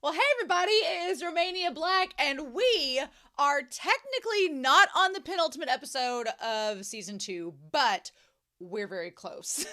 Well, hey everybody, it is Romania Black, and we are technically not on the penultimate episode of season 2, but we're very close.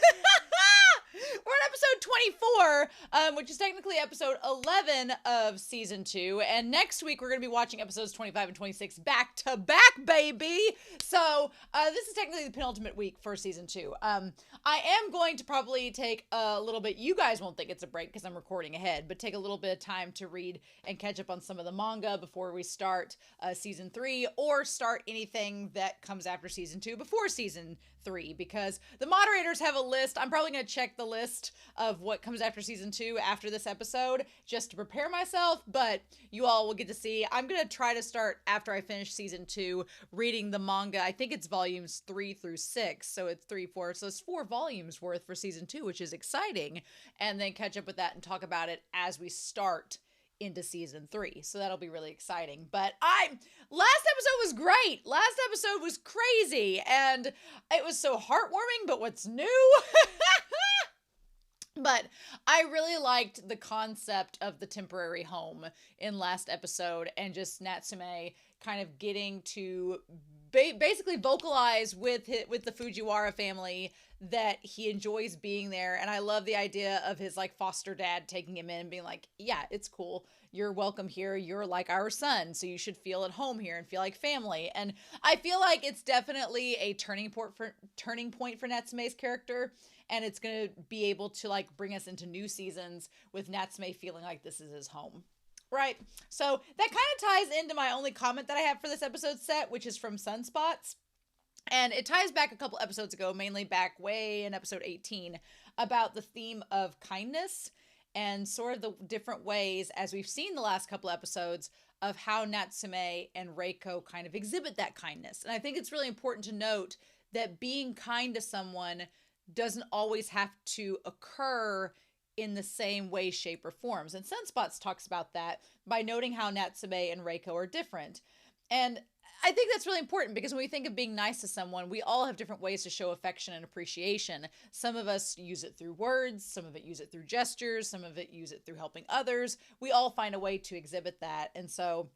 We're on episode 24, which is technically episode 11 of season 2, and next week we're going to be watching episodes 25 and 26 back to back, baby! So, this is technically the penultimate week for season 2. I am going to probably take a little bit, you guys won't think it's a break because I'm recording ahead, but take a little bit of time to read and catch up on some of the manga before we start season 3, or start anything that comes after season 2 before season 3, because the moderators have a list. I'm probably going to check the list of what comes after season 2 after this episode just to prepare myself, but you all will get to see. I'm going to try to start after I finish season 2 reading the manga. I think it's volumes 3 through 6, so it's 3, 4, so it's 4 volumes worth for season 2, which is exciting, and then catch up with that and talk about it as we start into season 3. So that'll be really exciting. But last episode was great. Last episode was crazy and it was so heartwarming, but what's new? But I really liked the concept of the temporary home in last episode, and just Natsume kind of getting to basically vocalize with the Fujiwara family that he enjoys being there. And I love the idea of his like foster dad taking him in and being like, yeah, it's cool. You're welcome here. You're like our son, so you should feel at home here and feel like family. And I feel like it's definitely a turning point for Natsume's character. And it's going to be able to like bring us into new seasons with Natsume feeling like this is his home. Right? So that kind of ties into my only comment that I have for this episode set, which is from Sunspots. And it ties back a couple episodes ago, mainly back way in episode 18, about the theme of kindness and sort of the different ways, as we've seen the last couple episodes, of how Natsume and Reiko kind of exhibit that kindness. And I think it's really important to note that being kind to someone doesn't always have to occur in the same way, shape, or forms. And Sunspots talks about that by noting how Natsume and Reiko are different. And I think that's really important, because when we think of being nice to someone, we all have different ways to show affection and appreciation. Some of us use it through words, some of it use it through gestures, some of it use it through helping others. We all find a way to exhibit that. And so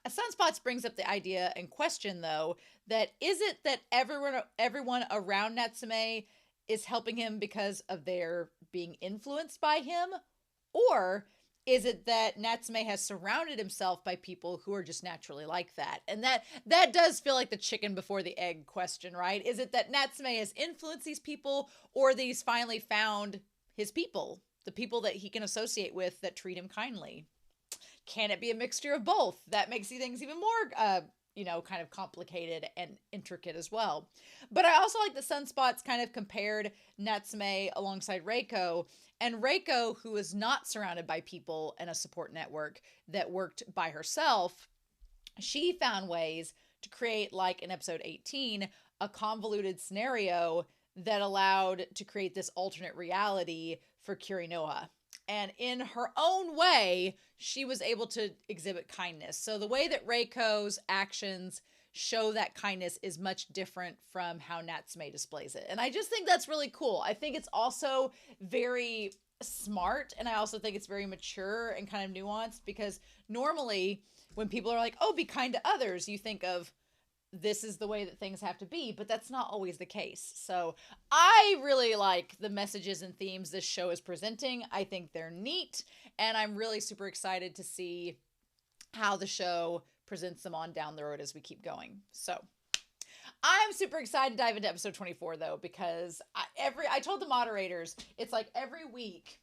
Sunspots brings up the idea and question, though, that is it that everyone around Natsume is helping him because of their being influenced by him? Or is it that Natsume has surrounded himself by people who are just naturally like that? And that does feel like the chicken before the egg question, right? Is it that Natsume has influenced these people, or that he's finally found his people, the people that he can associate with that treat him kindly? Can it be a mixture of both? That makes things even more kind of complicated and intricate as well. But I also like that Sunspots kind of compared Natsume alongside Reiko, and Reiko, who is not surrounded by people and a support network that worked by herself, she found ways to create, like in episode 18, a convoluted scenario that allowed to create this alternate reality for Kirinoha. And in her own way, she was able to exhibit kindness. So the way that Reiko's actions show that kindness is much different from how Natsume displays it. And I just think that's really cool. I think it's also very smart, and I also think it's very mature and kind of nuanced, because normally when people are like, oh, be kind to others, you think of this is the way that things have to be, but that's not always the case. So I really like the messages and themes this show is presenting. I think they're neat, and I'm really super excited to see how the show presents them on down the road as we keep going. So I'm super excited to dive into episode 24, though, because I told the moderators, it's like every week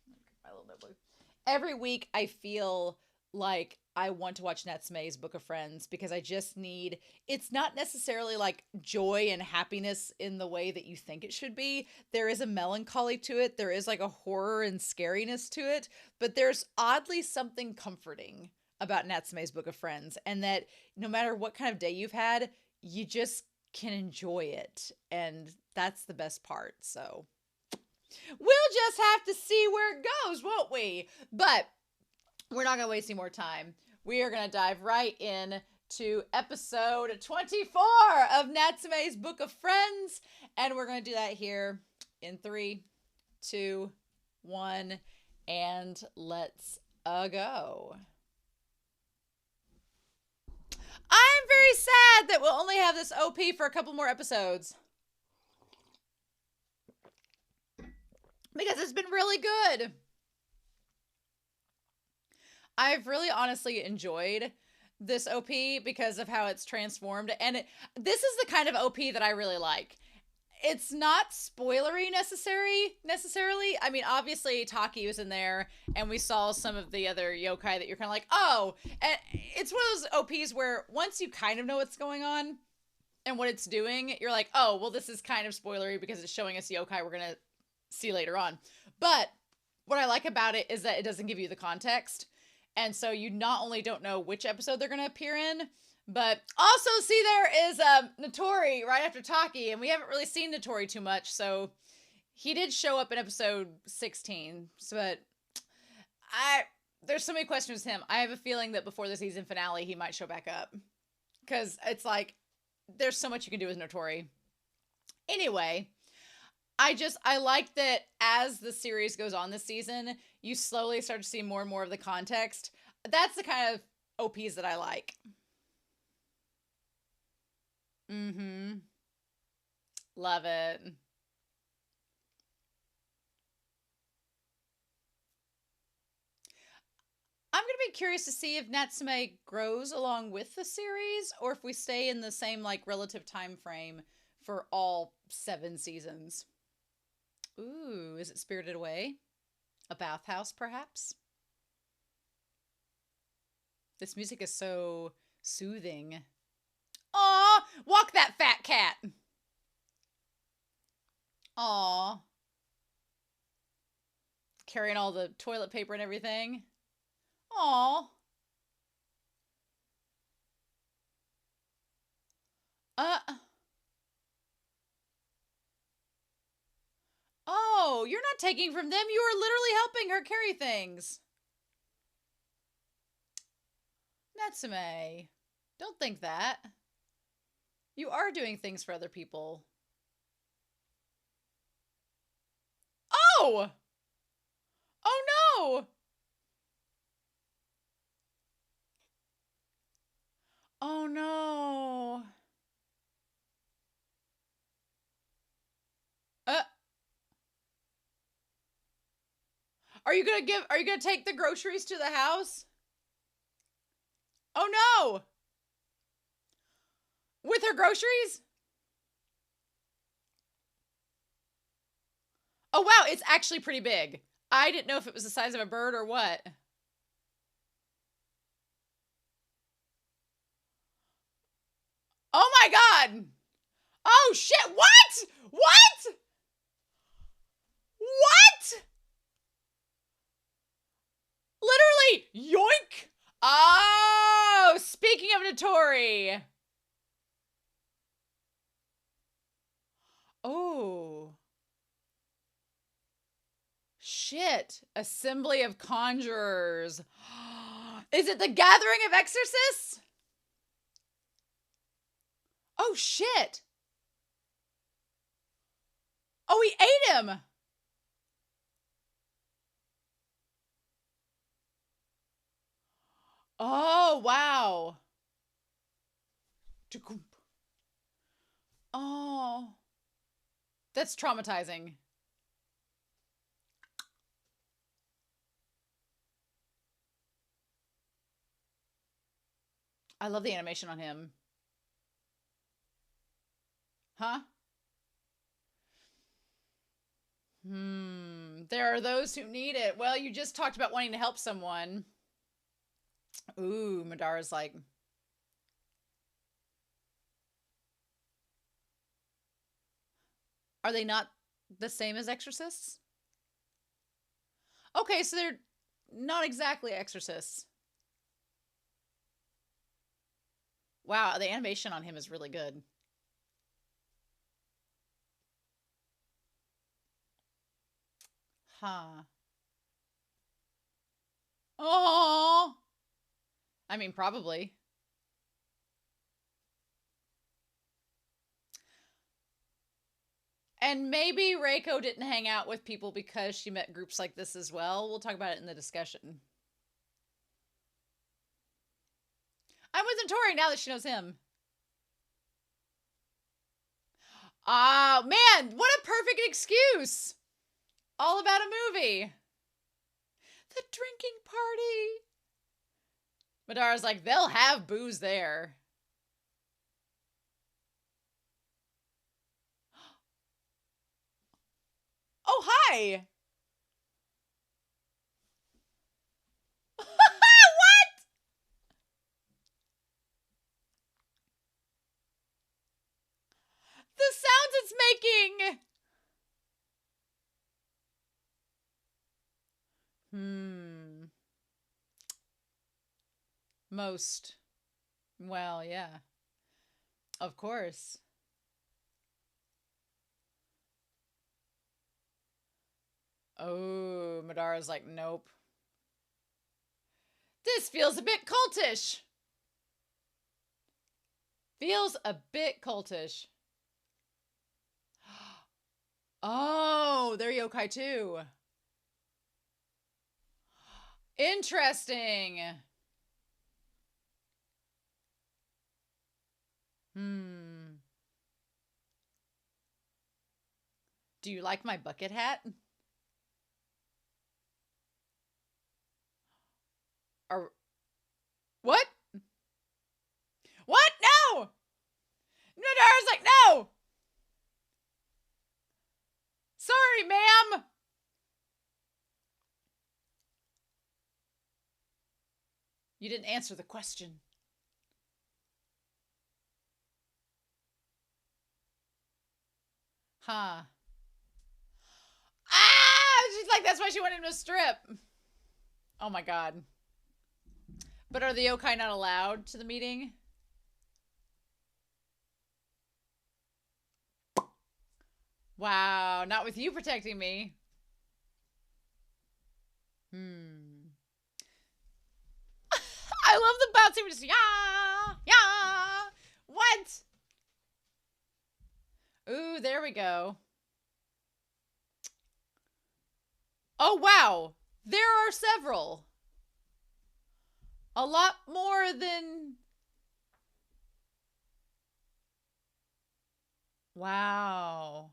I feel like I want to watch Natsume's Book of Friends, because I just need, it's not necessarily like joy and happiness in the way that you think it should be. There is a melancholy to it. There is like a horror and scariness to it, but there's oddly something comforting about Natsume's Book of Friends, and that no matter what kind of day you've had, you just can enjoy it. And that's the best part. So we'll just have to see where it goes, won't we? But we're not going to waste any more time. We are going to dive right in to episode 24 of Natsume's Book of Friends. And we're going to do that here in 3, 2, 1. And let's ago. I'm very sad that we'll only have this OP for a couple more episodes. Because it's been really good. I've really honestly enjoyed this OP because of how it's transformed. And this is the kind of OP that I really like. It's not spoilery necessarily. I mean, obviously Taki was in there and we saw some of the other yokai that you're kind of like, oh, and it's one of those OPs where once you kind of know what's going on and what it's doing, you're like, oh, well, this is kind of spoilery because it's showing us yokai we're going to see later on. But what I like about it is that it doesn't give you the context. And so you not only don't know which episode they're going to appear in, but also see there is Natori right after Taki, and we haven't really seen Natori too much, so he did show up in episode 16, but there's so many questions with him. I have a feeling that before the season finale, he might show back up, because it's like, there's so much you can do with Natori. Anyway, I like that as the series goes on this season, you slowly start to see more and more of the context. That's the kind of OPs that I like. Mm-hmm. Love it. I'm going to be curious to see if Natsume grows along with the series or if we stay in the same like relative time frame for all 7 seasons. Ooh, is it Spirited Away? A bathhouse, perhaps? This music is so soothing. Aw, walk that fat cat. Aw. Carrying all the toilet paper and everything. Aw. Oh, you're not taking from them. You are literally helping her carry things. Natsume, don't think that. You are doing things for other people. Oh! Oh no! Oh no. Are you gonna take the groceries to the house? Oh no! With her groceries? Oh wow, it's actually pretty big. I didn't know if it was the size of a bird or what. Oh my god! Oh shit, what? What? What? Literally, yoink! Oh, speaking of Natori. Oh. Shit. Assembly of Conjurers. Is it the Gathering of Exorcists? Oh, shit. Oh, he ate him. Oh, wow. Oh. That's traumatizing. I love the animation on him. Huh? There are those who need it. Well, you just talked about wanting to help someone. Ooh, Madara's like... Are they not the same as exorcists? Okay, so they're not exactly exorcists. Wow, the animation on him is really good. Huh. Oh. I mean, probably. And maybe Reiko didn't hang out with people because she met groups like this as well. We'll talk about it in the discussion. I'm with Natori now that she knows him. Ah, man, what a perfect excuse. All about a movie. The drinking party. Madara's like, they'll have booze there. Oh, hi. What? The sounds it's making. Most. Well, yeah. Of course. Oh, Madara's like, nope. This feels a bit cultish. Feels a bit cultish. Oh, they're yokai too. Interesting. Do you like my bucket hat? Or what? What? No! Nadara's like, no! Sorry, ma'am! You didn't answer the question. Huh. Ah! She's like, that's why she wanted him to strip. Oh my god. But are the yokai not allowed to the meeting? Wow, not with you protecting me. I love the bouncing, just yeah, yeah. What? Ooh, there we go. Oh, wow. There are several. A lot more than... Wow.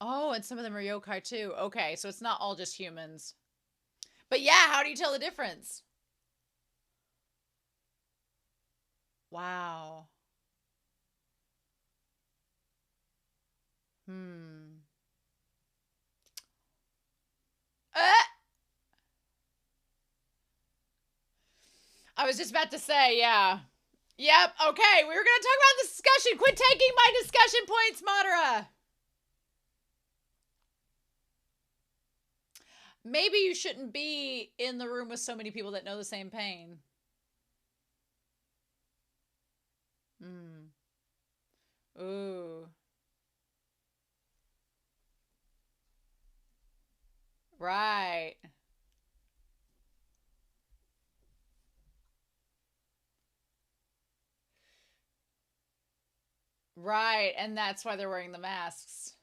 Oh, and some of them are yokai too. Okay, so it's not all just humans. But yeah, how do you tell the difference? Wow. I was just about to say, yeah. Yep, okay, we were going to talk about the discussion. Quit taking my discussion points, Madara. Maybe you shouldn't be in the room with so many people that know the same pain. Ooh. Right. Right, and that's why they're wearing the masks.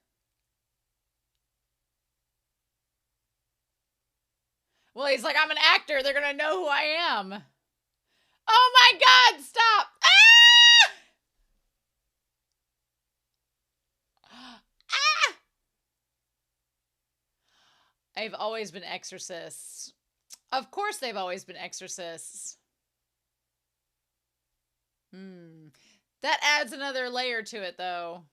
Well, he's like, I'm an actor. They're going to know who I am. Oh my god, stop! Ah! Ah! They've always been exorcists. Of course they've always been exorcists. That adds another layer to it, though.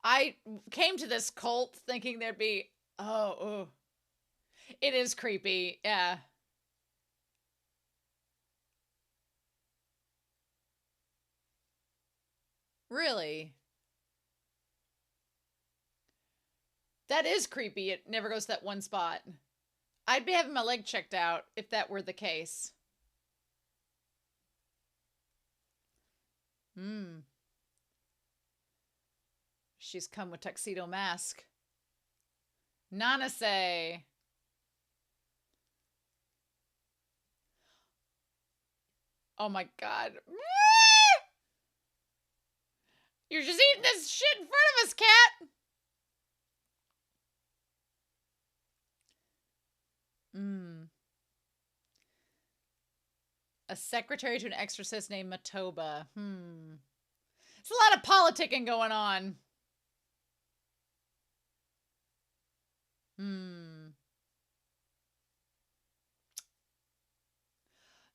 I came to this cult thinking there'd be... Oh. It is creepy, yeah. Really? That is creepy. It never goes to that one spot. I'd be having my leg checked out if that were the case. She's come with tuxedo mask. Nanase. Oh my god. You're just eating this shit in front of us, cat. A secretary to an exorcist named Matoba. It's a lot of politicking going on.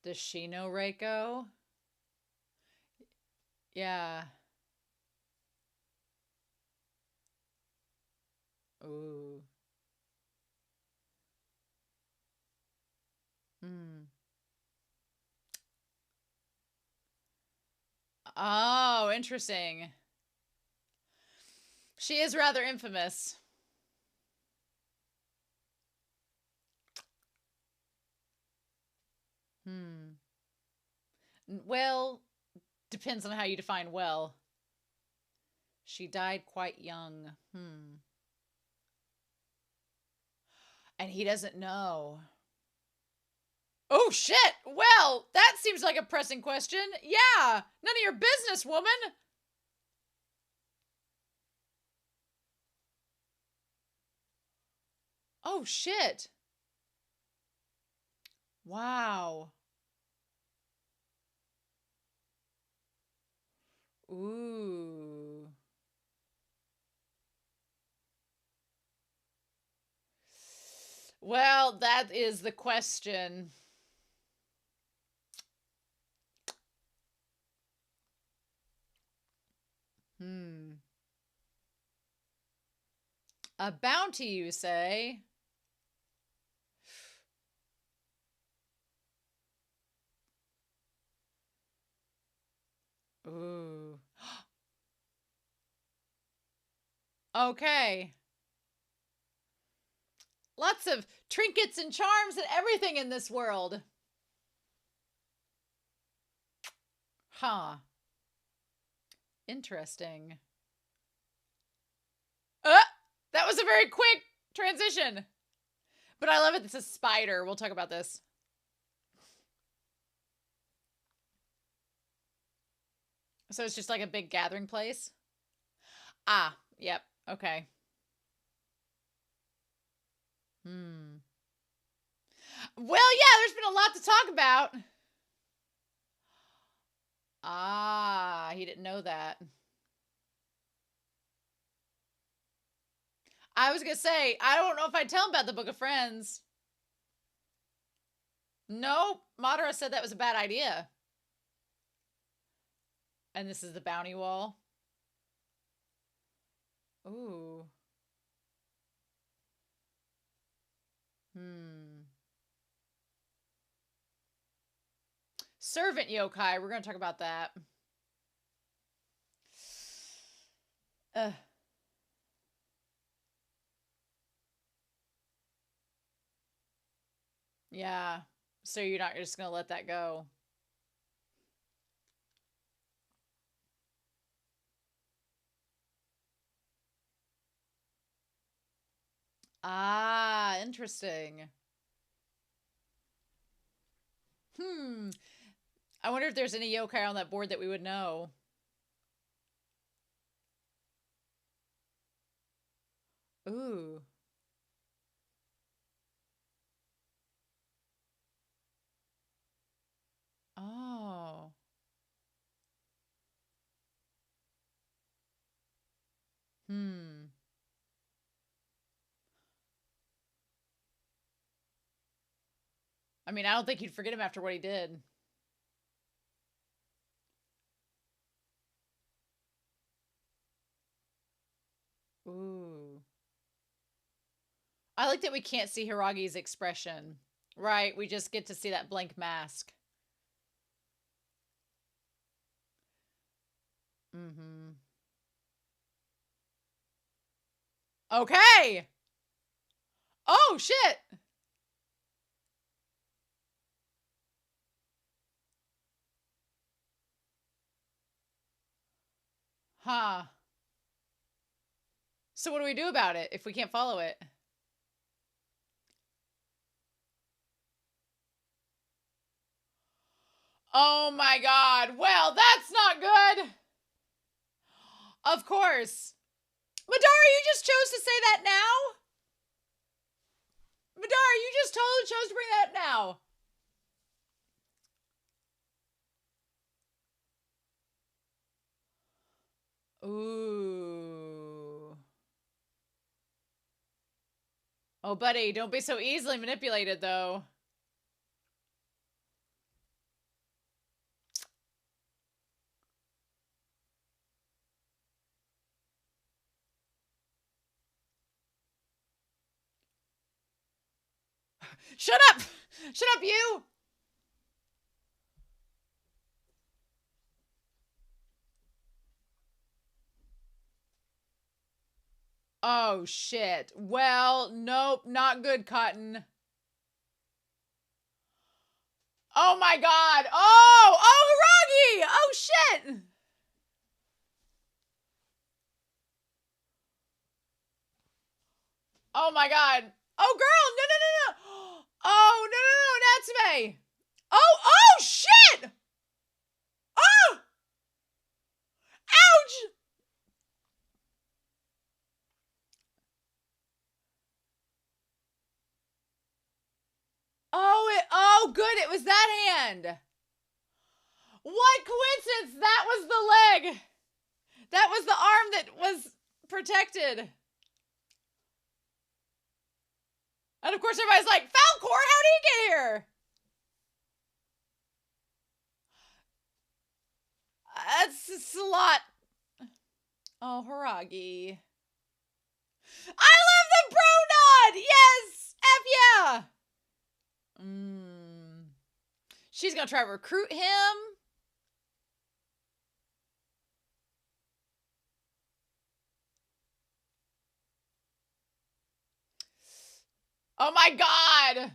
Does she know Reiko? Yeah. Ooh. Oh, interesting. She is rather infamous. Well, depends on how you define well. She died quite young. And he doesn't know. Oh, shit! Well, that seems like a pressing question. Yeah! None of your business, woman! Oh, shit. Wow. Ooh. Well, that is the question. A bounty, you say? Ooh. Okay. Lots of trinkets and charms and everything in this world. Huh. Interesting. That was a very quick transition. But I love it. It's a spider. We'll talk about this. So it's just like a big gathering place? Ah, yep. Okay. Well, yeah, there's been a lot to talk about. Ah, he didn't know that. I was going to say, I don't know if I'd tell him about the Book of Friends. Nope. Madara said that was a bad idea. And this is the bounty wall. Ooh. Servant yokai. We're going to talk about that. Yeah. So you're not just going to let that go. Ah, interesting. I wonder if there's any yokai on that board that we would know. Ooh. Oh. I mean, I don't think you'd forget him after what he did. Ooh. I like that we can't see Hiragi's expression. Right, we just get to see that blank mask. Okay! Oh, shit! Huh. So what do we do about it if we can't follow it? Oh my god. Well, that's not good. Of course. Madara, you just chose to say that now? Madara, you just totally chose to bring that up now. Ooh. Oh, buddy, don't be so easily manipulated, though. Shut up! Shut up, you! Oh, shit. Well, nope, not good, Cotton. Oh, my God. Oh! Oh, Hiragi! Oh, shit! Oh, my God. Oh, girl! No, no, no, no! Oh, no, no, no, Natsume! Oh, oh, shit! Oh! Ouch! Oh, good, it was that hand. What coincidence! That was the leg! That was the arm that was protected. And of course everybody's like, Falcor, how did he get here? That's a lot. Oh, Hiragi. I love the bro nod! Yes! F yeah! She's gonna try to recruit him. Oh my god!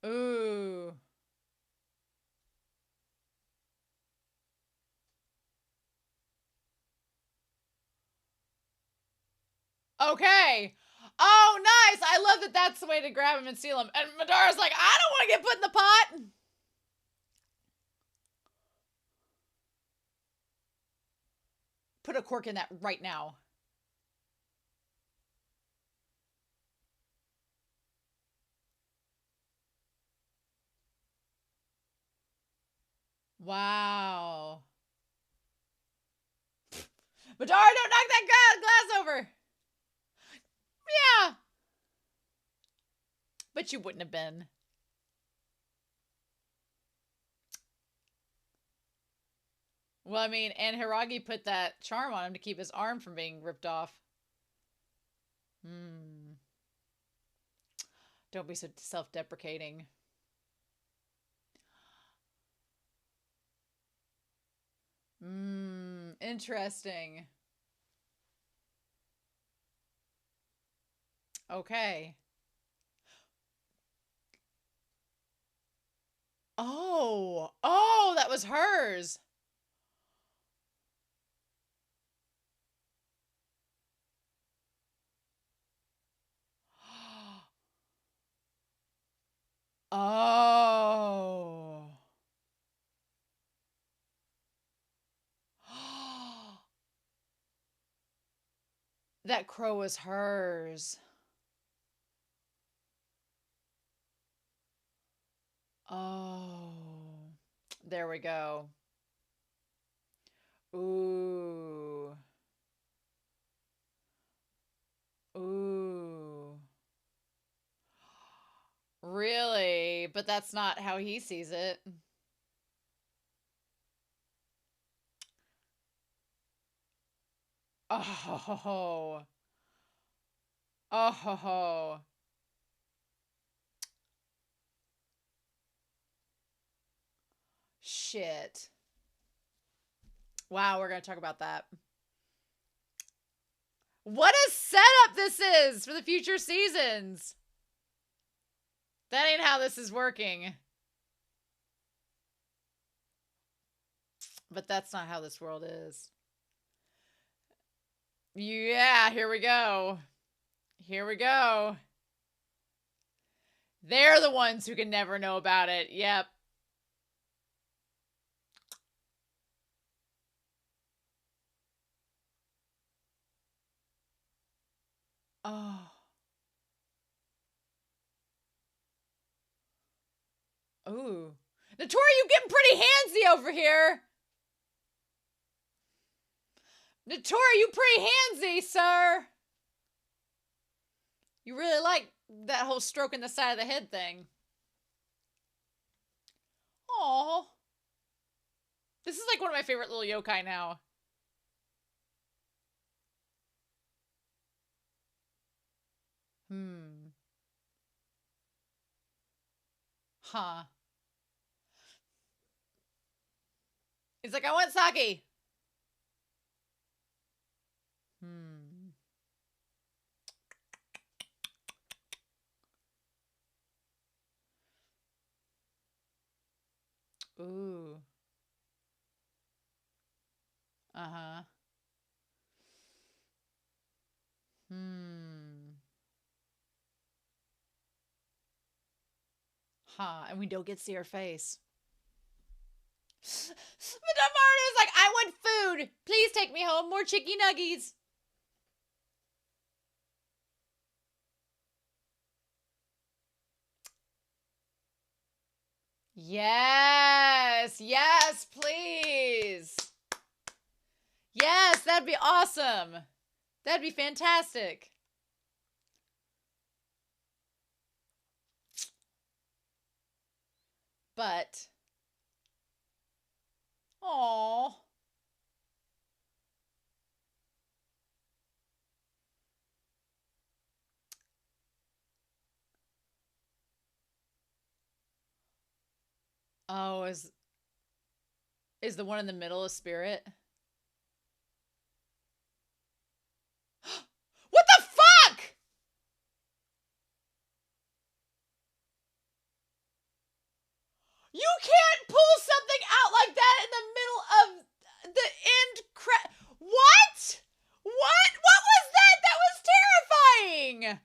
Ooh. Okay. Oh, nice. I love that that's the way to grab him and steal him. And Madara's like, I don't want to get put in the pot. Put a cork in that right now. Wow. Madara, don't knock that glass over. Yeah. But you wouldn't have been. Well, I mean, and Hiragi put that charm on him to keep his arm from being ripped off. Don't be so self-deprecating. Interesting. Okay. Oh, that was hers. Oh. That crow was hers. Oh. There we go. Ooh. Ooh. Really? But that's not how he sees it. Oh. Oh. Shit. Wow, we're going to talk about that. What a setup this is for the future seasons. That ain't how this is working. But that's not how this world is. Yeah, here we go. Here we go. They're the ones who can never know about it. Yep. Oh. Ooh. Natori, you getting pretty handsy over here. Natori, you pretty handsy, sir. You really like that whole stroking the side of the head thing. Aww. This is like one of my favorite little yokai now. Huh. He's like, I want sake. Ooh. Uh-huh. Huh. And we don't get to see her face. Madame Marta is like, I want food. Please take me home. More chicky nuggies. Yes. Yes, please. Yes, that'd be awesome. That'd be fantastic. But, aww. Oh, is the one in the middle a spirit? What the fuck? You can't pull something out like that in the middle of the end What? What? What was that? That was terrifying.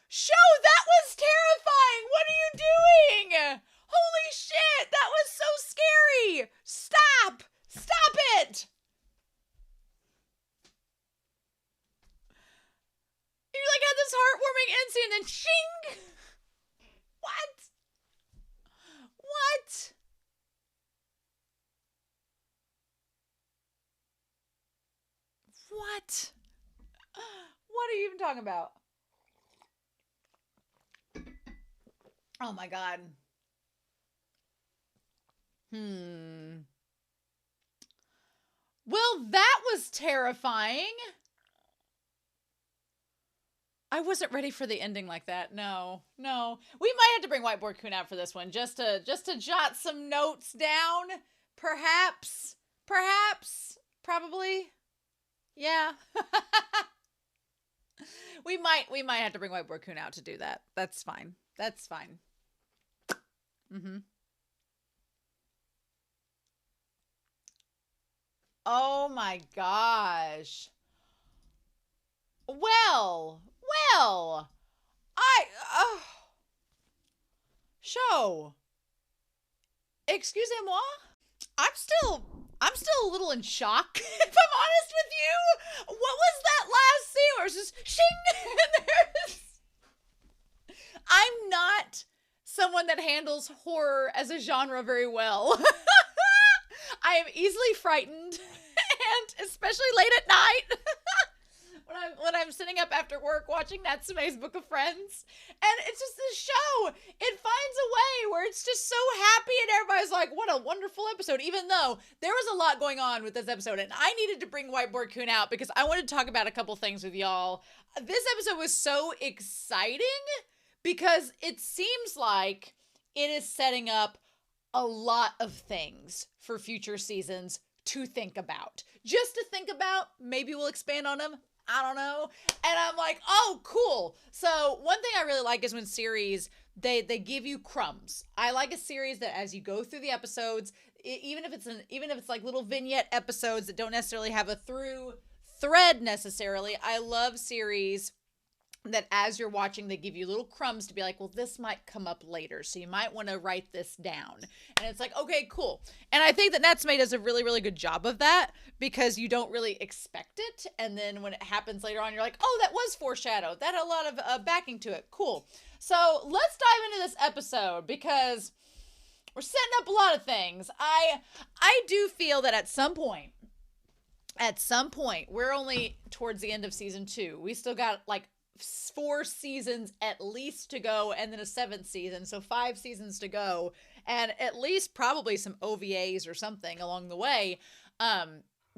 Show, that was terrifying. What are you doing? Holy shit, that was so scary. Stop. Stop it. You like had this heartwarming end scene and then shing. What? What? What? What are you even talking about? Oh my god. Well, that was terrifying. I wasn't ready for the ending like that. No. We might have to bring Whiteboard Kun out for this one just to jot some notes down. Perhaps. Probably. Yeah. we might have to bring Whiteboard Kun out to do that. That's fine. Oh my gosh. Well, show. Excusez-moi? I'm still a little in shock, if I'm honest with you. What was that last scene where it's just shing and there's... I'm not someone that handles horror as a genre very well. I am easily frightened, and especially late at night. When I'm sitting up after work watching Natsume's Book of Friends, and it's just this show, it finds a way where it's just so happy and everybody's like, what a wonderful episode, even though there was a lot going on with this episode, and I needed to bring Whiteboard Kun out because I wanted to talk about a couple things with y'all. This episode was so exciting because it seems like it is setting up a lot of things for future seasons to think about. Just to think about, maybe we'll expand on them. I don't know. And I'm like, oh, cool. So one thing I really like is when series, they give you crumbs. I like a series that as you go through the episodes, even if it's like little vignette episodes that don't necessarily have a through thread necessarily, I love series that as you're watching, they give you little crumbs to be like, well, this might come up later, so you might want to write this down. And it's like, okay, cool. And I think that Natsume does a really, really good job of that, because you don't really expect it. And then when it happens later on, you're like, oh, that was foreshadowed. That had a lot of backing to it. Cool. So let's dive into this episode, because we're setting up a lot of things. I do feel that at some point, we're only towards the end of season 2. We still got like 4 seasons at least to go, and then a 7th season, so 5 seasons to go, and at least probably some OVAs or something along the way,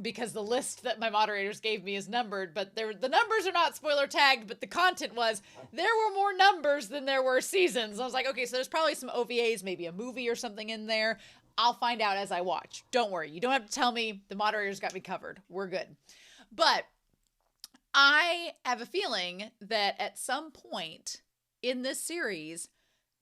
because the list that my moderators gave me is numbered, but the numbers are not spoiler tagged, but the content was, there were more numbers than there were seasons. I was like, okay, so there's probably some OVAs, maybe a movie or something in there. I'll find out as I watch. Don't worry, you don't have to tell me. The moderators got me covered. We're good. But I have a feeling that at some point in this series,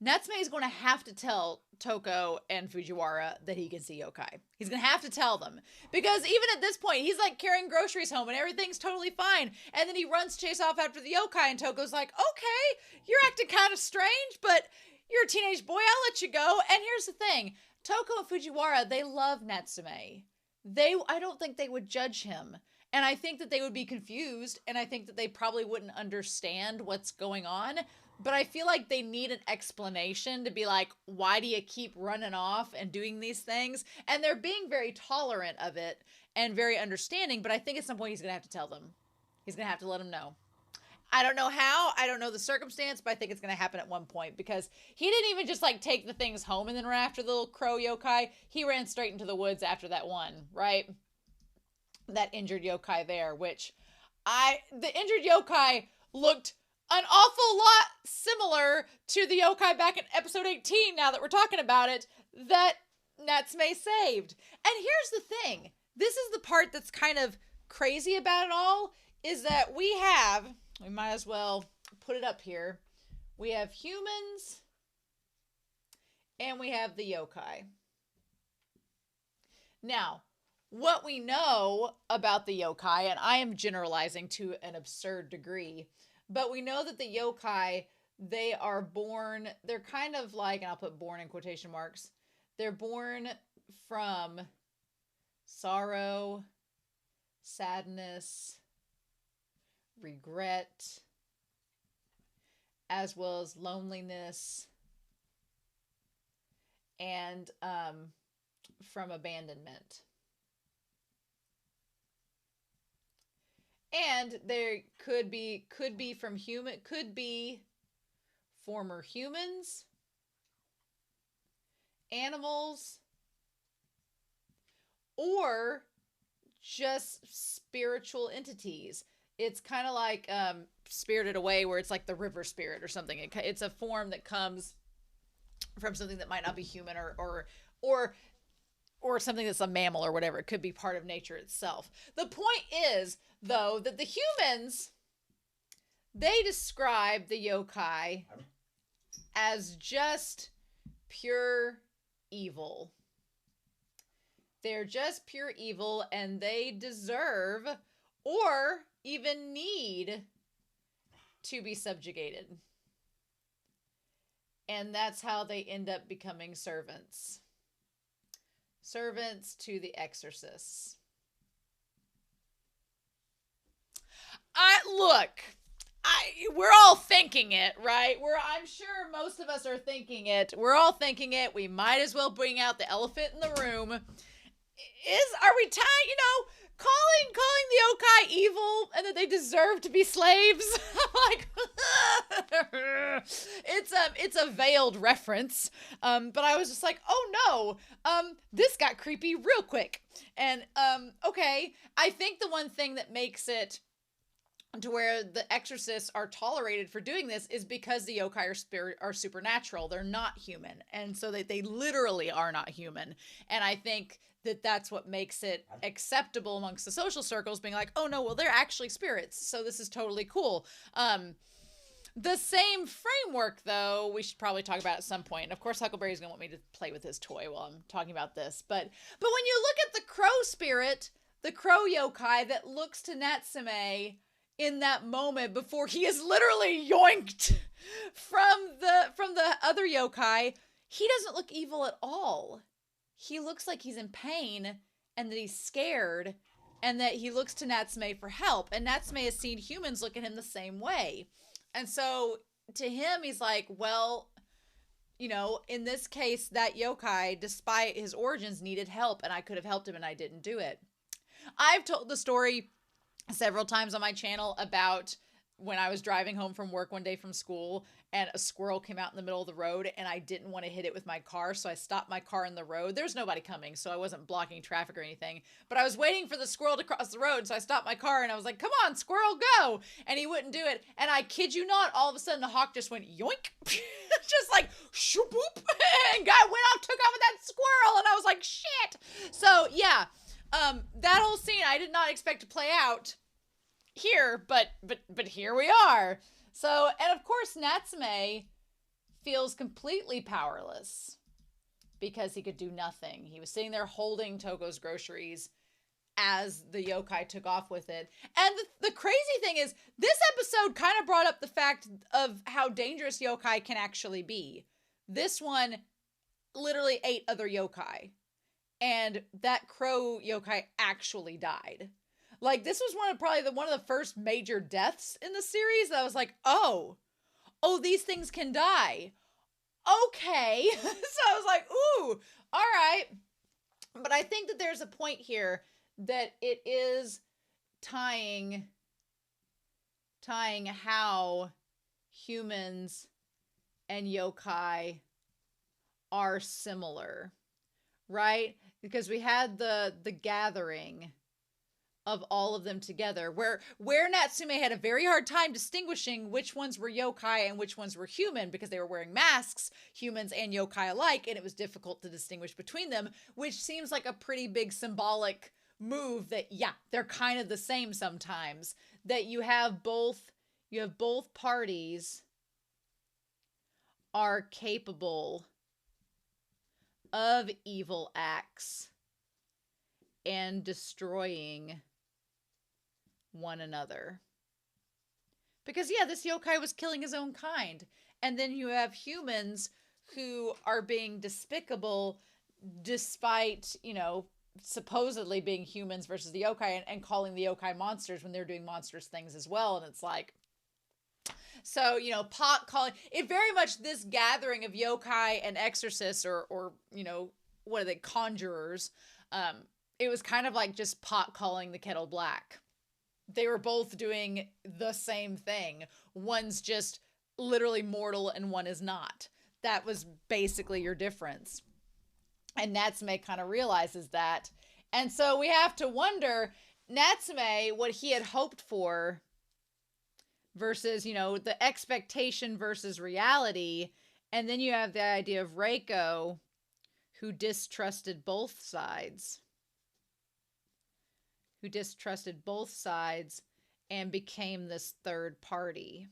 Natsume is going to have to tell Toko and Fujiwara that he can see yokai. He's going to have to tell them. Because even at this point, he's like carrying groceries home and everything's totally fine. And then he runs to chase off after the yokai, and Toko's like, okay, you're acting kind of strange, but you're a teenage boy. I'll let you go. And here's the thing. Toko and Fujiwara, they love Natsume. I don't think they would judge him. And I think that they would be confused, and I think that they probably wouldn't understand what's going on. But I feel like they need an explanation to be like, why do you keep running off and doing these things? And they're being very tolerant of it and very understanding, but I think at some point he's going to have to tell them. He's going to have to let them know. I don't know how, I don't know the circumstance, but I think it's going to happen at one point, because he didn't even just like take the things home and then run after the little crow yokai. He ran straight into the woods after that one, right? That injured yokai there, which the injured yokai looked an awful lot similar to the yokai back in episode 18, now that we're talking about it, that Natsume saved. And here's the thing. This is the part that's kind of crazy about it all, is that we might as well put it up here. We have humans and we have the yokai. Now, what we know about the yokai, and I am generalizing to an absurd degree, but we know that the yokai, they are born, they're kind of like, and I'll put born in quotation marks, they're born from sorrow, sadness, regret, as well as loneliness, and from abandonment. And there could be from human, could be former humans, animals, or just spiritual entities. It's kind of like Spirited Away, where it's like the river spirit or something. It's a form that comes from something that might not be human, or something that's a mammal or whatever. It could be part of nature itself. The point is, though, that the humans, they describe the yokai as just pure evil. They're just pure evil, and they deserve or even need to be subjugated. And that's how they end up becoming servants. Servants to the exorcists. We're all thinking it, right? I'm sure most of us are thinking it. We're all thinking it. We might as well bring out the elephant in the room. Are we calling the yokai evil and that they deserve to be slaves? Like, it's a veiled reference. But I was just like, oh no, this got creepy real quick. And, okay, I think the one thing that makes it to where the exorcists are tolerated for doing this is because the yokai are supernatural. They're not human. And so they literally are not human. And I think that's what makes it acceptable amongst the social circles, being like, oh no, well, they're actually spirits, so this is totally cool. The same framework, though, we should probably talk about at some point. And of course, Huckleberry's gonna want me to play with his toy while I'm talking about this. But when you look at the crow spirit, the crow yokai that looks to Natsume, in that moment before he is literally yoinked from the other yokai, he doesn't look evil at all. He looks like he's in pain and that he's scared and that he looks to Natsume for help. And Natsume has seen humans look at him the same way. And so to him, he's like, well, you know, in this case, that yokai, despite his origins, needed help, and I could have helped him, and I didn't do it. I've told the story several times on my channel about when I was driving home from work one day from school, and a squirrel came out in the middle of the road, and I didn't want to hit it with my car, so I stopped my car in the road. There's nobody coming, so I wasn't blocking traffic or anything, but I was waiting for the squirrel to cross the road, so I stopped my car, and I was like, come on, squirrel, go! And he wouldn't do it, and I kid you not, all of a sudden the hawk just went yoink, just like shoop boop, and guy went off, took off with that squirrel, and I was like, shit! So, yeah, that whole scene I did not expect to play out here, but here we are. So, and of course, Natsume feels completely powerless because he could do nothing. He was sitting there holding Togo's groceries as the yokai took off with it. And the crazy thing is, this episode kind of brought up the fact of how dangerous yokai can actually be. This one literally ate other yokai. And that crow yokai actually died. Like, this was one of the first major deaths in the series that I was like, oh, these things can die. Okay. So I was like, ooh, all right. But I think that there's a point here that it is tying how humans and yokai are similar, right? Because we had the gathering of all of them together, where Natsume had a very hard time distinguishing which ones were yokai and which ones were human, because they were wearing masks, humans and yokai alike, and it was difficult to distinguish between them, which seems like a pretty big symbolic move that, yeah, they're kind of the same sometimes, that you have both parties are capable of evil acts and destroying one another. Because, yeah, this yokai was killing his own kind. And then you have humans who are being despicable despite, you know, supposedly being humans versus the yokai, and calling the yokai monsters when they're doing monstrous things as well. And it's like, so, you know, pot calling it very much this gathering of yokai and exorcists, or you know, what are they, conjurers. It was kind of like just pot calling the kettle black. They were both doing the same thing. One's just literally mortal and one is not. That was basically your difference. And Natsume kind of realizes that. And so we have to wonder, Natsume, what he had hoped for versus, you know, the expectation versus reality. And then you have the idea of Reiko, who distrusted both sides. And became this third party.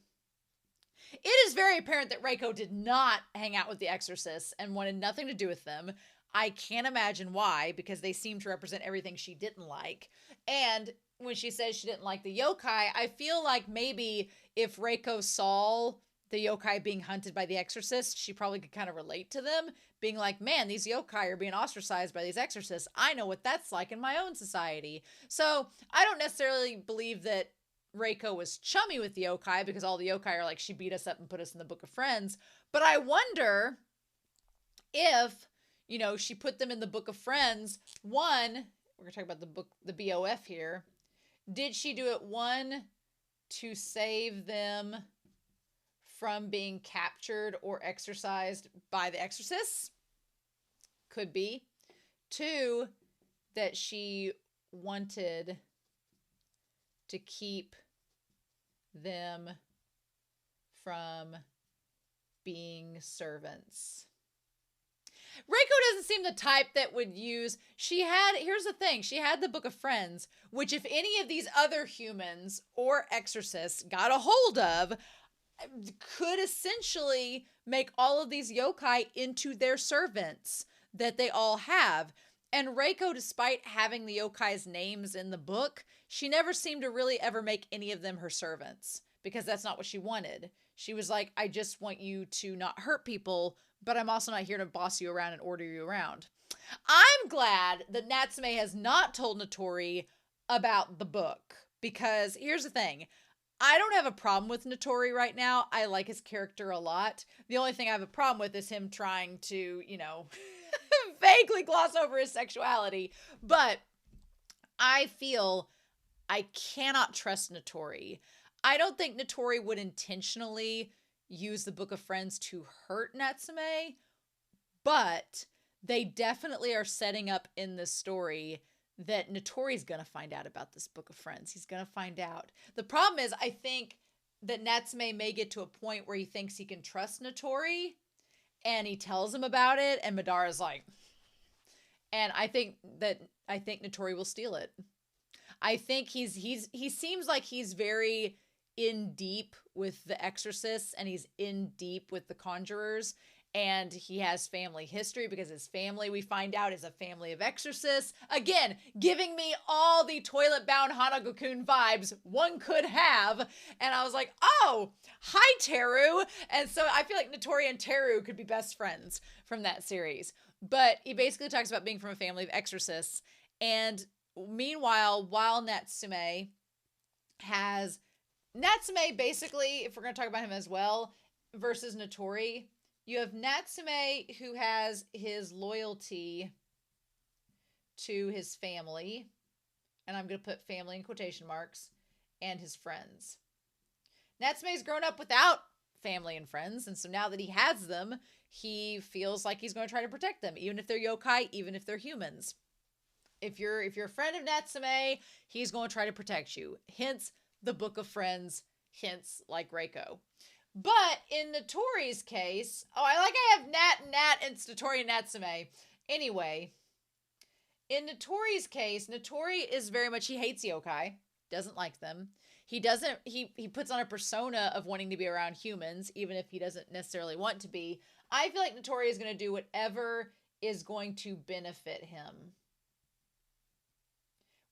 It is very apparent that Reiko did not hang out with the exorcists and wanted nothing to do with them. I can't imagine why, because they seem to represent everything she didn't like. And when she says she didn't like the yokai, I feel like maybe if Reiko saw the yokai being hunted by the exorcists, she probably could kind of relate to them, being like, man, these yokai are being ostracized by these exorcists. I know what that's like in my own society. So I don't necessarily believe that Reiko was chummy with the yokai, because all the yokai are like, she beat us up and put us in the Book of Friends. But I wonder if, you know, she put them in the Book of Friends. One, we're going to talk about the BOF here. Did she do it, one, to save them from being captured or exorcised by the exorcists? Could be. Two, that she wanted to keep them from being servants. Reiko doesn't seem the type that would use, here's the thing, she had the Book of Friends, which if any of these other humans or exorcists got a hold of, could essentially make all of these yokai into their servants that they all have. And Reiko, despite having the yokai's names in the book, she never seemed to really ever make any of them her servants, because that's not what she wanted. She was like, I just want you to not hurt people, but I'm also not here to boss you around and order you around. I'm glad that Natsume has not told Natori about the book, because here's the thing. I don't have a problem with Natori right now. I like his character a lot. The only thing I have a problem with is him trying to, vaguely gloss over his sexuality. But I feel I cannot trust Natori. I don't think Natori would intentionally use the Book of Friends to hurt Natsume, but they definitely are setting up in this story that Natori's going to find out about this Book of Friends. He's going to find out. The problem is, I think that Natsume may get to a point where he thinks he can trust Natori, and he tells him about it, and Madara's like, and I think Natori will steal it. I think he seems like he's very in deep with the Exorcists, and he's in deep with the Conjurers, and he has family history because his family, we find out, is a family of exorcists. Again, giving me all the toilet-bound Hanago-kun vibes one could have. And I was like, oh, hi, Teru. And so I feel like Natori and Teru could be best friends from that series. But he basically talks about being from a family of exorcists. And meanwhile, while Natsume basically, if we're going to talk about him as well, versus Natori, you have Natsume, who has his loyalty to his family, and I'm going to put family in quotation marks, and his friends. Natsume's grown up without family and friends, and so now that he has them, he feels like he's going to try to protect them, even if they're yokai, even if they're humans. If you're a friend of Natsume, he's going to try to protect you. Hence, the Book of Friends, hence, like Reiko. But in Natori's case, I have Nat, and Natori and Natsume. Anyway, in Natori's case, Natori is very much, he hates yokai, doesn't like them. He puts on a persona of wanting to be around humans, even if he doesn't necessarily want to be. I feel like Natori is going to do whatever is going to benefit him.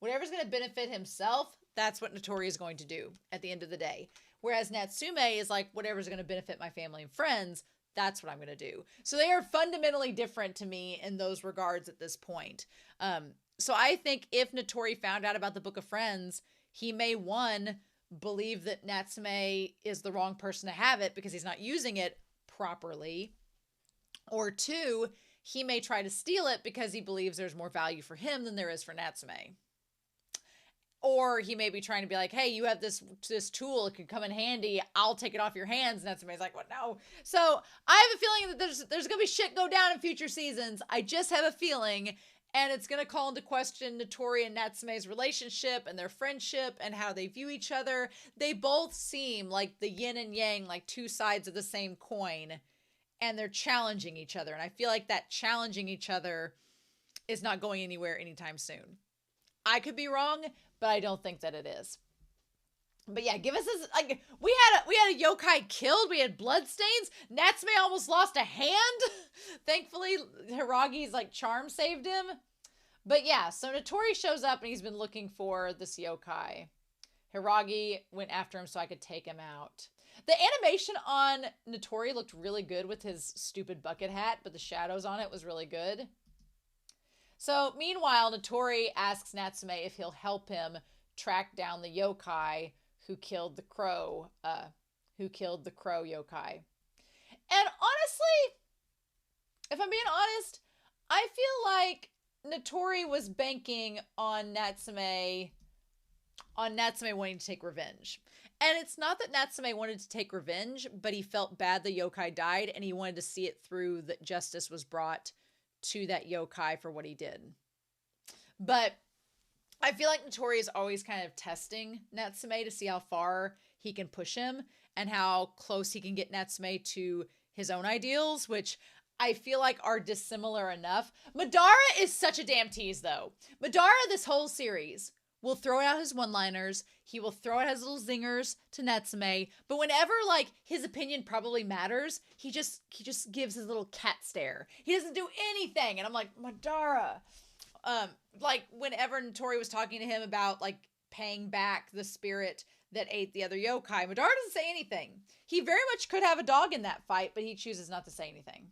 Whatever's going to benefit himself, that's what Natori is going to do at the end of the day. Whereas Natsume is like, whatever's going to benefit my family and friends, that's what I'm going to do. So they are fundamentally different to me in those regards at this point. So I think if Natori found out about the Book of Friends, he may, one, believe that Natsume is the wrong person to have it because he's not using it properly. Or two, he may try to steal it because he believes there's more value for him than there is for Natsume. Or he may be trying to be like, hey, you have this tool, it could come in handy, I'll take it off your hands. And Natsume's like, what? No. So I have a feeling that there's going to be shit go down in future seasons. I just have a feeling, and it's going to call into question Natori and Natsume's relationship and their friendship and how they view each other. They both seem like the yin and yang, like two sides of the same coin, and they're challenging each other. And I feel like that challenging each other is not going anywhere anytime soon. I could be wrong, but I don't think that it is. But yeah, give us this, like, we had a yokai killed, we had bloodstains, Natsume almost lost a hand. Thankfully, Hiragi's like charm saved him. But yeah, so Natori shows up and he's been looking for this yokai. Hiragi went after him so I could take him out. The animation on Natori looked really good with his stupid bucket hat, but the shadows on it was really good. So, meanwhile, Natori asks Natsume if he'll help him track down the yokai who killed the crow yokai. And honestly, if I'm being honest, I feel like Natori was banking on Natsume wanting to take revenge. And it's not that Natsume wanted to take revenge, but he felt bad the yokai died, and he wanted to see it through, that justice was brought to that yokai for what he did. But I feel like Natori is always kind of testing Natsume to see how far he can push him and how close he can get Natsume to his own ideals, which I feel like are dissimilar enough. Madara is such a damn tease, though. Madara, this whole series, will throw out his one-liners. He will throw out his little zingers to Natsume. But whenever, like, his opinion probably matters, he just gives his little cat stare. He doesn't do anything. And I'm like, Madara. Like, whenever Natori was talking to him about, like, paying back the spirit that ate the other yokai. Madara doesn't say anything. He very much could have a dog in that fight, but he chooses not to say anything.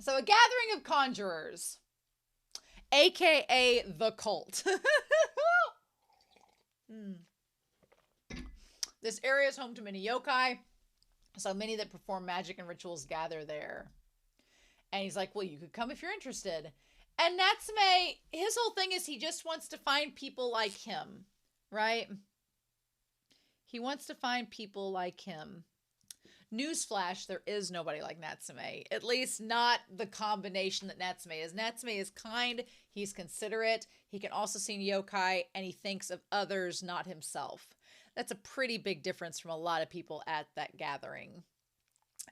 So a gathering of conjurers, aka the cult. This area is home to many yokai, so many that perform magic and rituals gather there. And he's like, well, you could come if you're interested. And Natsume, his whole thing is he just wants to find people like him, right? He wants to find people like him. Newsflash, there is nobody like Natsume. At least not the combination that Natsume is. Natsume is kind, he's considerate, he can also see yokai, and he thinks of others, not himself. That's a pretty big difference from a lot of people at that gathering.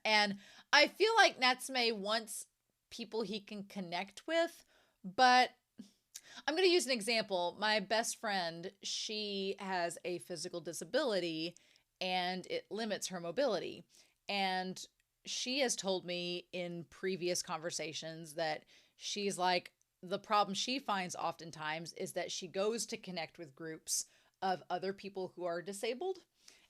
And I feel like Natsume wants people he can connect with, but I'm going to use an example. My best friend, she has a physical disability and it limits her mobility. And she has told me in previous conversations that she's like, the problem she finds oftentimes is that she goes to connect with groups of other people who are disabled.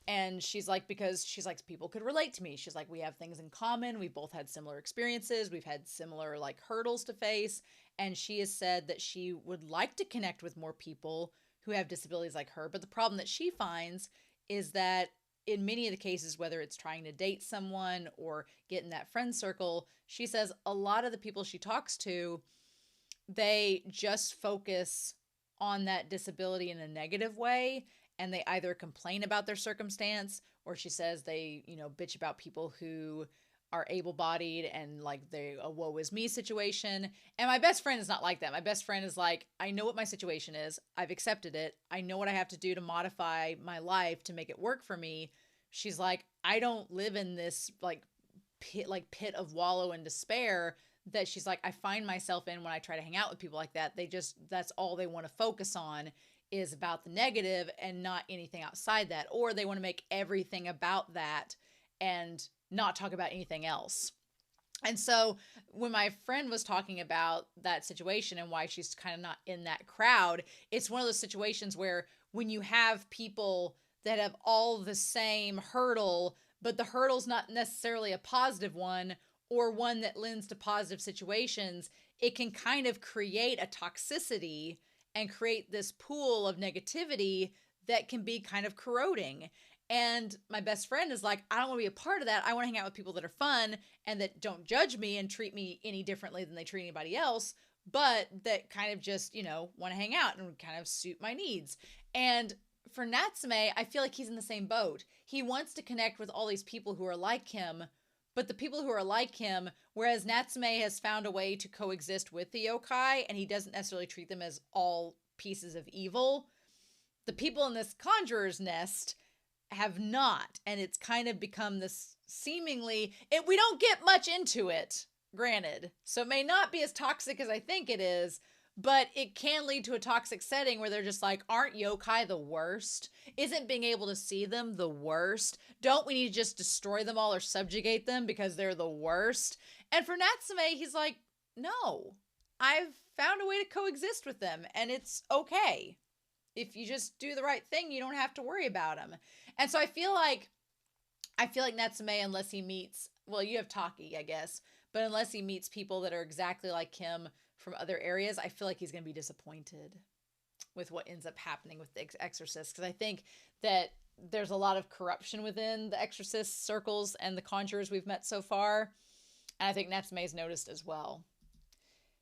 And she's like, because she's like, people could relate to me. She's like, we have things in common. We've both had similar experiences. We've had similar like hurdles to face. And she has said that she would like to connect with more people who have disabilities like her. But the problem that she finds is that in many of the cases, whether it's trying to date someone or get in that friend circle, she says a lot of the people she talks to, they just focus on that disability in a negative way. And they either complain about their circumstance, or she says they, bitch about people who are able-bodied and like a woe is me situation. And my best friend is not like that. My best friend is like, I know what my situation is. I've accepted it. I know what I have to do to modify my life to make it work for me. She's like, I don't live in this pit of wallow and despair that she's like, I find myself in when I try to hang out with people like that. That's all they want to focus on is about the negative and not anything outside that. Or they want to make everything about that and not talk about anything else. And so when my friend was talking about that situation and why she's kind of not in that crowd, it's one of those situations where when you have people that have all the same hurdle, but the hurdle's not necessarily a positive one or one that lends to positive situations, it can kind of create a toxicity and create this pool of negativity that can be kind of corroding. And my best friend is like, I don't want to be a part of that. I want to hang out with people that are fun and that don't judge me and treat me any differently than they treat anybody else, but that kind of just, want to hang out and kind of suit my needs. And for Natsume, I feel like he's in the same boat. He wants to connect with all these people who are like him, but the people who are like him, whereas Natsume has found a way to coexist with the yokai, and he doesn't necessarily treat them as all pieces of evil, the people in this conjurer's nest have not. And it's kind of become this seemingly, we don't get much into it, granted. So it may not be as toxic as I think it is, but it can lead to a toxic setting where they're just like, aren't yokai the worst? Isn't being able to see them the worst? Don't we need to just destroy them all or subjugate them because they're the worst? And for Natsume, he's like, no, I've found a way to coexist with them and it's okay. If you just do the right thing, you don't have to worry about them. And so I feel like Natsume, unless he meets, well, you have Taki, I guess, but unless he meets people that are exactly like him from other areas, I feel like he's going to be disappointed with what ends up happening with the exorcists. Because I think that there's a lot of corruption within the exorcist circles and the conjurers we've met so far. And I think Natsume's noticed as well.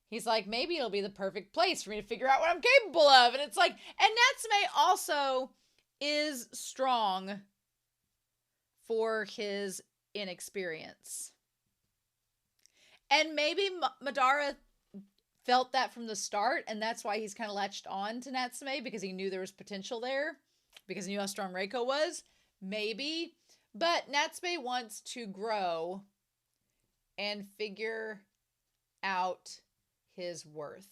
He's like, maybe it'll be the perfect place for me to figure out what I'm capable of. And it's like, and Natsume also is strong for his inexperience. And maybe Madara felt that from the start, and that's why he's kind of latched on to Natsume, because he knew there was potential there, because he knew how strong Reiko was. Maybe. But Natsume wants to grow and figure out his worth.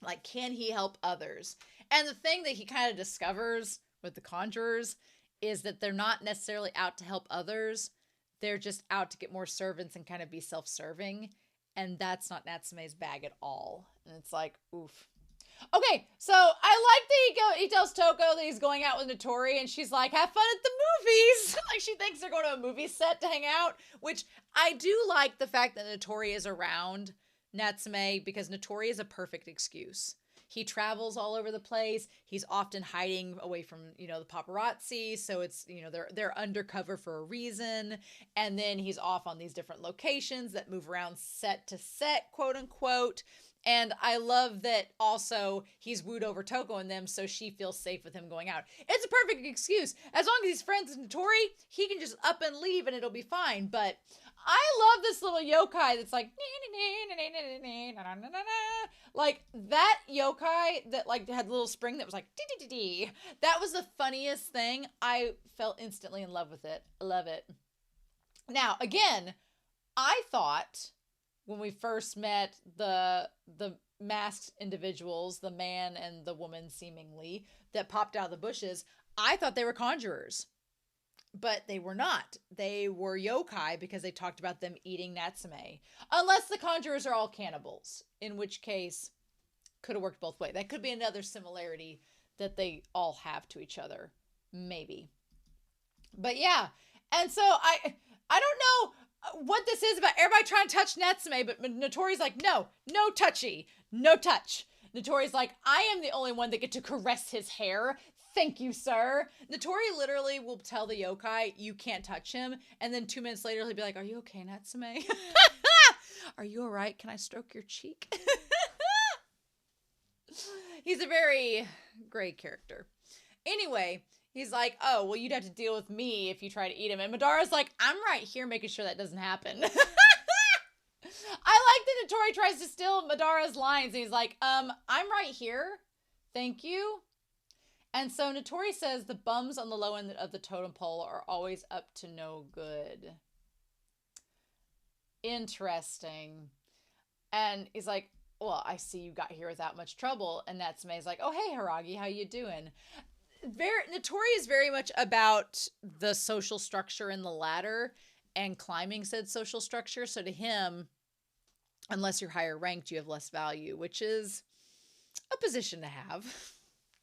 Like, can he help others? And the thing that he kind of discovers with the conjurers is that they're not necessarily out to help others. They're just out to get more servants and kind of be self-serving. And that's not Natsume's bag at all. And it's like, oof. Okay, so I like that he tells Toko that he's going out with Natori, and she's like, have fun at the movies. Like, she thinks they're going to a movie set to hang out, which I do like the fact that Natori is around Natsume, because Natori is a perfect excuse. He travels all over the place. He's often hiding away from, the paparazzi. So it's, they're undercover for a reason. And then he's off on these different locations that move around set to set, quote unquote. And I love that also he's wooed over Toko and them, so she feels safe with him going out. It's a perfect excuse. As long as he's friends with Natori, he can just up and leave and it'll be fine. But I love this little yokai that's like, like that yokai that like had a little spring that was like, that was the funniest thing. I fell instantly in love with it. I love it. Now, again, I thought when we first met the masked individuals, the man and the woman seemingly, that popped out of the bushes, I thought they were conjurers. But they were not. They were yokai because they talked about them eating Natsume. Unless the conjurers are all cannibals, in which case could have worked both ways. That could be another similarity that they all have to each other. Maybe. But yeah. And so I don't know what this is about everybody trying to touch Natsume, but Natori's like, no touchy, no touch. Natori's like, I am the only one that get to caress his hair. Thank you, sir. Natori literally will tell the yokai, you can't touch him. And then 2 minutes later, he'll be like, are you okay, Natsume? Are you all right? Can I stroke your cheek? He's a very great character. Anyway, he's like, oh, well, you'd have to deal with me if you try to eat him. And Madara's like, I'm right here making sure that doesn't happen. I like that Natori tries to steal Madara's lines. And he's like, I'm right here. Thank you. And so Natori says the bums on the low end of the totem pole are always up to no good. Interesting. And he's like, well, I see you got here without much trouble. And Natsume's like, oh, hey, Haragi, how you doing? Natori is very much about the social structure in the ladder and climbing said social structure. So to him, unless you're higher ranked, you have less value, which is a position to have.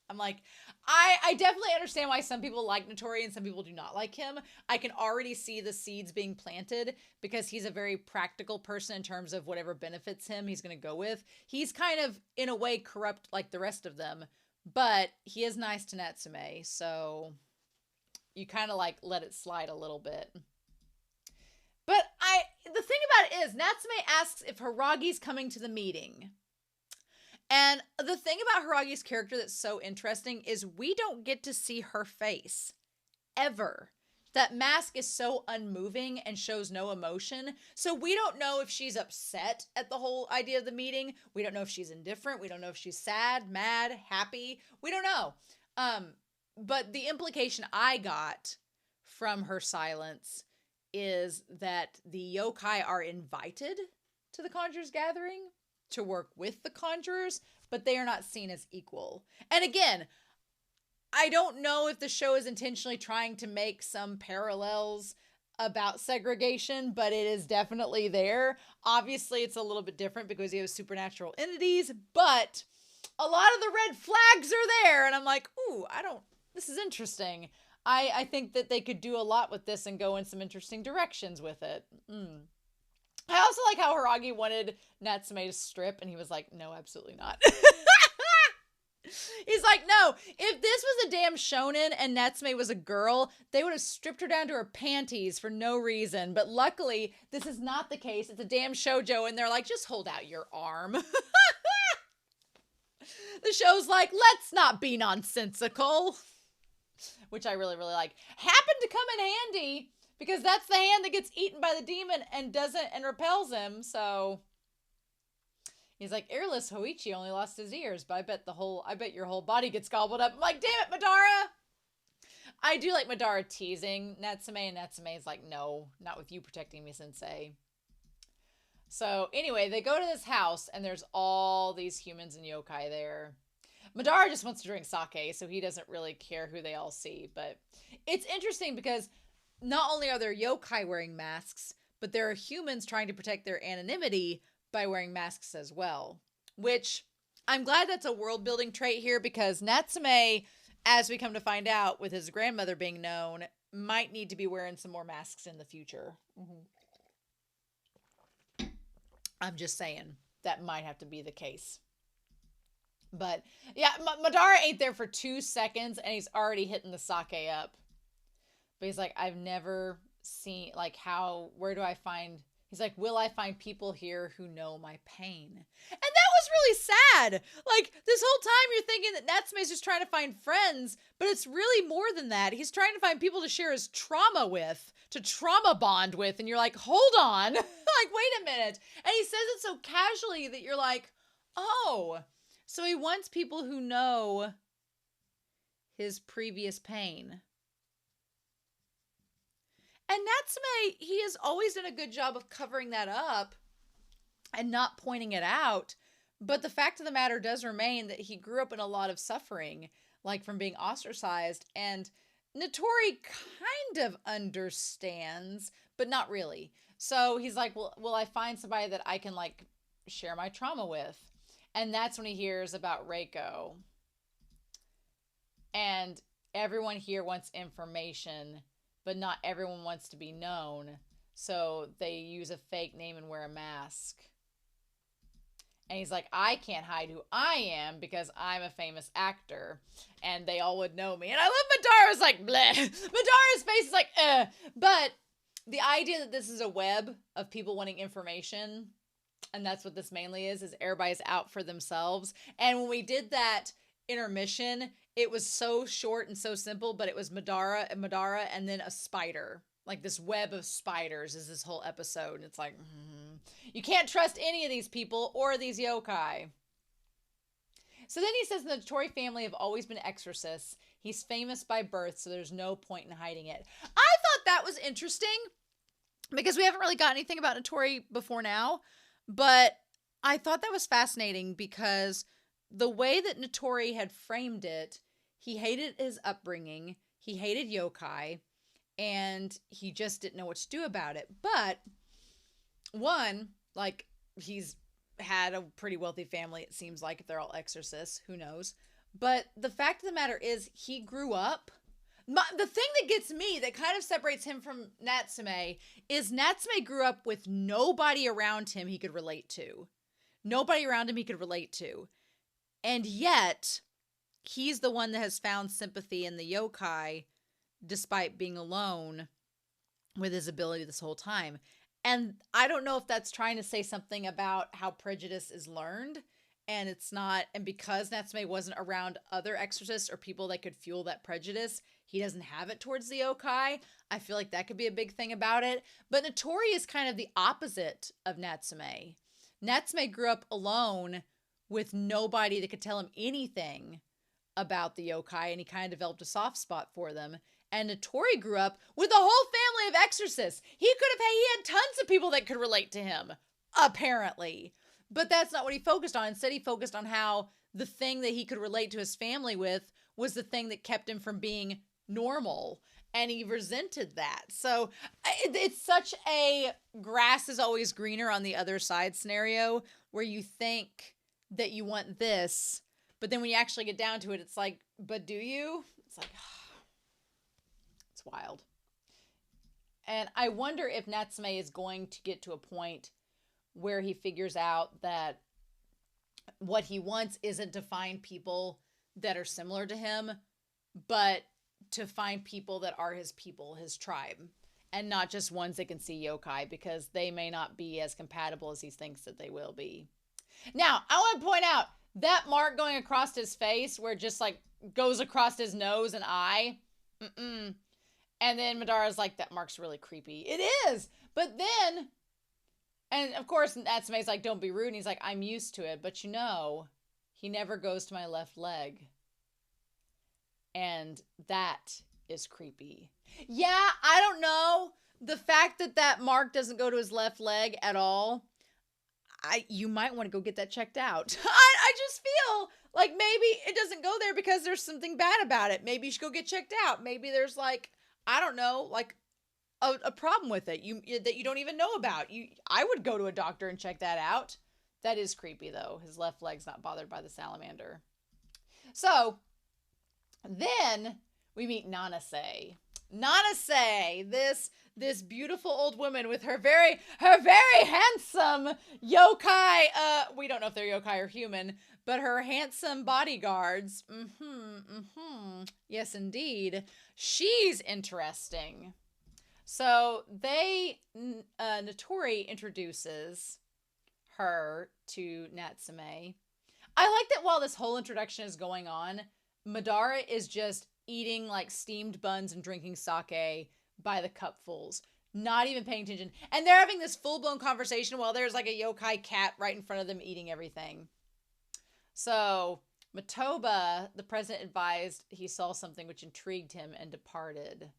I'm like, I definitely understand why some people like Natori and some people do not like him. I can already see the seeds being planted because he's a very practical person in terms of whatever benefits him, he's going to go with. He's kind of, in a way, corrupt like the rest of them, but he is nice to Natsume, so you kind of like let it slide a little bit. But the thing about it is, Natsume asks if Haragi's coming to the meeting. And the thing about Haragi's character that's so interesting is we don't get to see her face. Ever. That mask is so unmoving and shows no emotion. So we don't know if she's upset at the whole idea of the meeting. We don't know if she's indifferent. We don't know if she's sad, mad, happy. We don't know. But the implication I got from her silence is that the yokai are invited to the Conjurers gathering to work with the Conjurers, but they are not seen as equal. And again, I don't know if the show is intentionally trying to make some parallels about segregation, but it is definitely there. Obviously, it's a little bit different because you have supernatural entities, but a lot of the red flags are there. And I'm like, ooh, this is interesting. I think that they could do a lot with this and go in some interesting directions with it. I also like how Haragi wanted Natsume to strip, and he was like, no, absolutely not. He's like, no, if this was a damn shonen and Natsume was a girl, they would have stripped her down to her panties for no reason. But luckily, this is not the case. It's a damn shoujo, and they're like, just hold out your arm. The show's like, let's not be nonsensical. Which I really, really like. Happened to come in handy, because that's the hand that gets eaten by the demon and repels him, so he's like, earless Hoichi only lost his ears, but I bet your whole body gets gobbled up. I'm like, damn it, Madara! I do like Madara teasing Natsume, and Natsume is like, no, not with you protecting me, sensei. So anyway, they go to this house, and there's all these humans and yokai there. Madara just wants to drink sake, so he doesn't really care who they all see, but it's interesting because not only are there yokai wearing masks, but there are humans trying to protect their anonymity by wearing masks as well. Which, I'm glad that's a world building trait here, because Natsume, as we come to find out with his grandmother being known, might need to be wearing some more masks in the future. I'm just saying that might have to be the case. But yeah, Madara ain't there for 2 seconds and he's already hitting the sake up. But he's like, I've never seen, like, where do I find, he's like, will I find people here who know my pain? And that was really sad. Like, this whole time you're thinking that Natsume's just trying to find friends, but it's really more than that. He's trying to find people to share his trauma with, to trauma bond with, and you're like, hold on. Like, wait a minute. And he says it so casually that you're like, oh, so he wants people who know his previous pain. And Natsume, he has always done a good job of covering that up and not pointing it out. But the fact of the matter does remain that he grew up in a lot of suffering, like from being ostracized. And Natori kind of understands, but not really. So he's like, well, will I find somebody that I can, like, share my trauma with? And that's when he hears about Reiko. And everyone here wants information, but not everyone wants to be known. So they use a fake name and wear a mask. And he's like, I can't hide who I am because I'm a famous actor. And they all would know me. And I love Madara's like, bleh. Madara's face is like, eh. But the idea that this is a web of people wanting information, and that's what this mainly is everybody's out for themselves. And when we did that intermission, it was so short and so simple, but it was Madara and then a spider. Like, this web of spiders is this whole episode. And it's like, you can't trust any of these people or these yokai. So then he says the Natori family have always been exorcists. He's famous by birth, so there's no point in hiding it. I thought that was interesting because we haven't really got anything about Natori before now. But I thought that was fascinating because the way that Natori had framed it, he hated his upbringing, he hated yokai, and he just didn't know what to do about it. But one, like, he's had a pretty wealthy family, it seems like, if they're all exorcists, who knows. But the fact of the matter is, he grew up. The thing that gets me, that kind of separates him from Natsume, is Natsume grew up with nobody around him he could relate to. Nobody around him he could relate to. And yet, he's the one that has found sympathy in the yokai, despite being alone with his ability this whole time. And I don't know if that's trying to say something about how prejudice is learned, and it's not, and because Natsume wasn't around other exorcists or people that could fuel that prejudice, he doesn't have it towards the yokai. I feel like that could be a big thing about it. But Natori is kind of the opposite of Natsume. Natsume grew up alone with nobody that could tell him anything about the yokai, and he kind of developed a soft spot for them. And Natori grew up with a whole family of exorcists. He had tons of people that could relate to him, apparently. But that's not what he focused on. Instead, he focused on how the thing that he could relate to his family with was the thing that kept him from being normal. And he resented that. So it's such a grass is always greener on the other side scenario where you think that you want this, but then when you actually get down to it, it's like, but do you? It's like, it's wild. And I wonder if Natsume is going to get to a point where he figures out that what he wants isn't to find people that are similar to him, but to find people that are his people, his tribe, and not just ones that can see yokai, because they may not be as compatible as he thinks that they will be. Now, I want to point out that mark going across his face, where it just like goes across his nose and eye. And then Madara's like, that mark's really creepy. It is. But then, and of course, Natsume's like, don't be rude. And he's like, I'm used to it. But you know, he never goes to my left leg. And that is creepy. Yeah, I don't know. The fact that that mark doesn't go to his left leg at all, you might want to go get that checked out. I just feel like maybe it doesn't go there because there's something bad about it. Maybe you should go get checked out. Maybe there's like, I don't know, like a problem with it that you don't even know about. I would go to a doctor and check that out. That is creepy, though. His left leg's not bothered by the salamander. So, then we meet Nanase. Nanase, this beautiful old woman with her very handsome yokai, we don't know if they're yokai or human, but her handsome bodyguards. Yes, indeed. She's interesting. So Natori introduces her to Natsume. I like that while this whole introduction is going on, Madara is just eating like steamed buns and drinking sake by the cupfuls, not even paying attention. And they're having this full-blown conversation while there's like a yokai cat right in front of them eating everything. So Matoba, the president, advised he saw something which intrigued him and departed.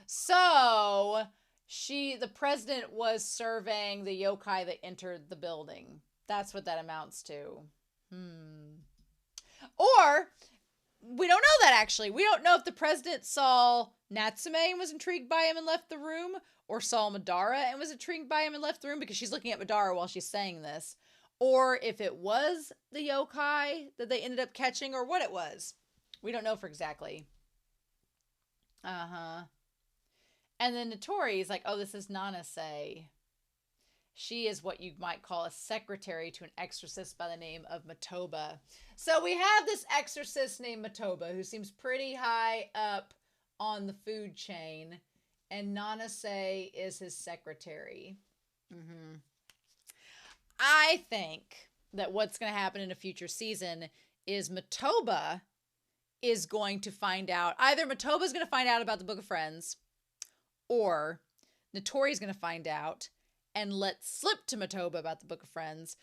So the president was serving the yokai that entered the building. That's what that amounts to. Or, we don't know that actually. We don't know if the president saw Natsume and was intrigued by him and left the room, or saw Madara and was intrigued by him and left the room, because she's looking at Madara while she's saying this. Or if it was the yokai that they ended up catching, or what it was. We don't know for exactly. And then Natori is like, oh, this is Nanase. She is what you might call a secretary to an exorcist by the name of Matoba. So we have this exorcist named Matoba who seems pretty high up on the food chain, and Nanase is his secretary. I think that what's going to happen in a future season is Matoba is going to find out, either Matoba's going to find out about the Book of Friends, or Natori's going to find out and let slip to Matoba about the Book of Friends.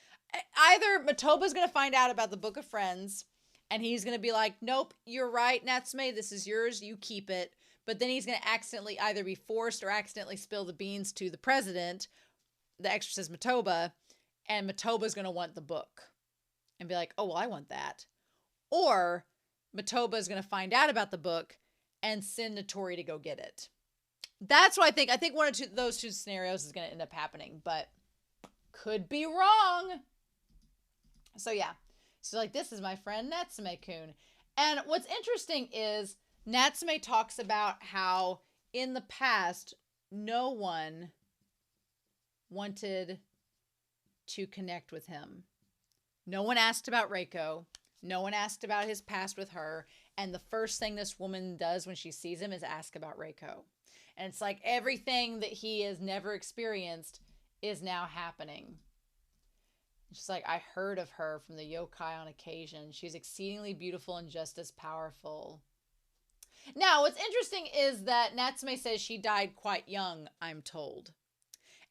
Either Matoba's going to find out about the Book of Friends, and he's going to be like, nope, you're right, Natsume, this is yours, you keep it. But then he's going to accidentally either be forced or accidentally spill the beans to the president, the exorcist Matoba, and Matoba's going to want the book and be like, oh, well, I want that. Or Matoba's going to find out about the book and send Natori to go get it. That's what I think. I think one or two, those two scenarios is going to end up happening, but could be wrong. So yeah. So like, this is my friend Natsume-kun. And what's interesting is Natsume talks about how in the past, no one wanted to connect with him. No one asked about Reiko. No one asked about his past with her. And the first thing this woman does when she sees him is ask about Reiko. And it's like everything that he has never experienced is now happening. She's like, I heard of her from the yokai on occasion. She's exceedingly beautiful and just as powerful. Now, what's interesting is that Natsume says she died quite young, I'm told.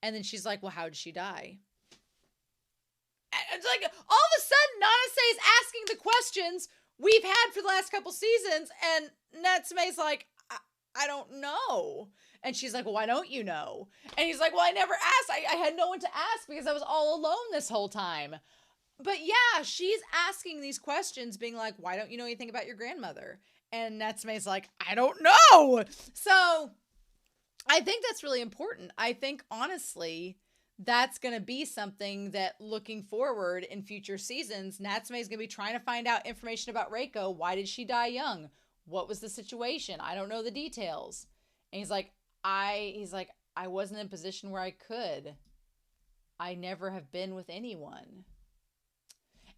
And then she's like, well, how did she die? And it's like, all of a sudden, Nanase is asking the questions we've had for the last couple seasons. And Natsume's like, I don't know. And she's like, well, why don't you know? And he's like, well, I never asked. I had no one to ask because I was all alone this whole time. But yeah, she's asking these questions being like, why don't you know anything about your grandmother? And Natsume's like, I don't know. So I think that's really important. I think, honestly, that's going to be something that looking forward in future seasons, Natsume is going to be trying to find out information about Reiko. Why did she die young? What was the situation? I don't know the details. And he's like, I wasn't in a position where I could. I never have been with anyone.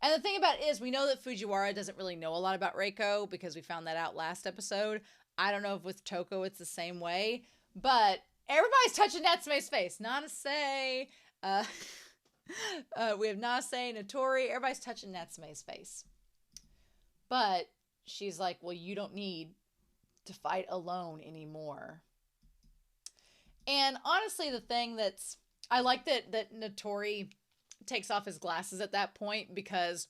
And the thing about it is, we know that Fujiwara doesn't really know a lot about Reiko because we found that out last episode. I don't know if with Toko it's the same way, but everybody's touching Natsume's face. Nanase, we have Nase, Natori, everybody's touching Natsume's face. But she's like, well, you don't need to fight alone anymore. And honestly, the thing I like that Natori takes off his glasses at that point, because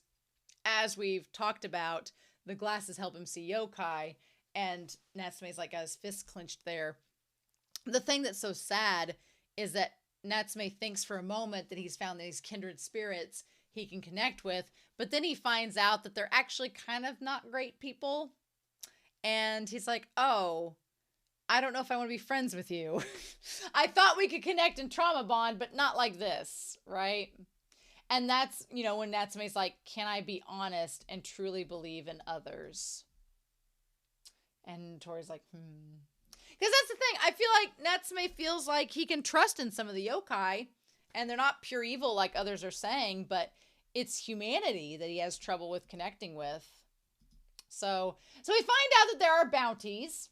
as we've talked about, the glasses help him see yokai, and Natsume's like got his fists clenched there. The thing that's so sad is that Natsume thinks for a moment that he's found these kindred spirits he can connect with, but then he finds out that they're actually kind of not great people. And he's like, oh, I don't know if I want to be friends with you. I thought we could connect and trauma bond, but not like this, right? And that's, when Natsume's like, can I be honest and truly believe in others? And Tori's like, Because that's the thing. I feel like Natsume feels like he can trust in some of the yokai, and they're not pure evil like others are saying, but it's humanity that he has trouble with connecting with. So we find out that there are bounties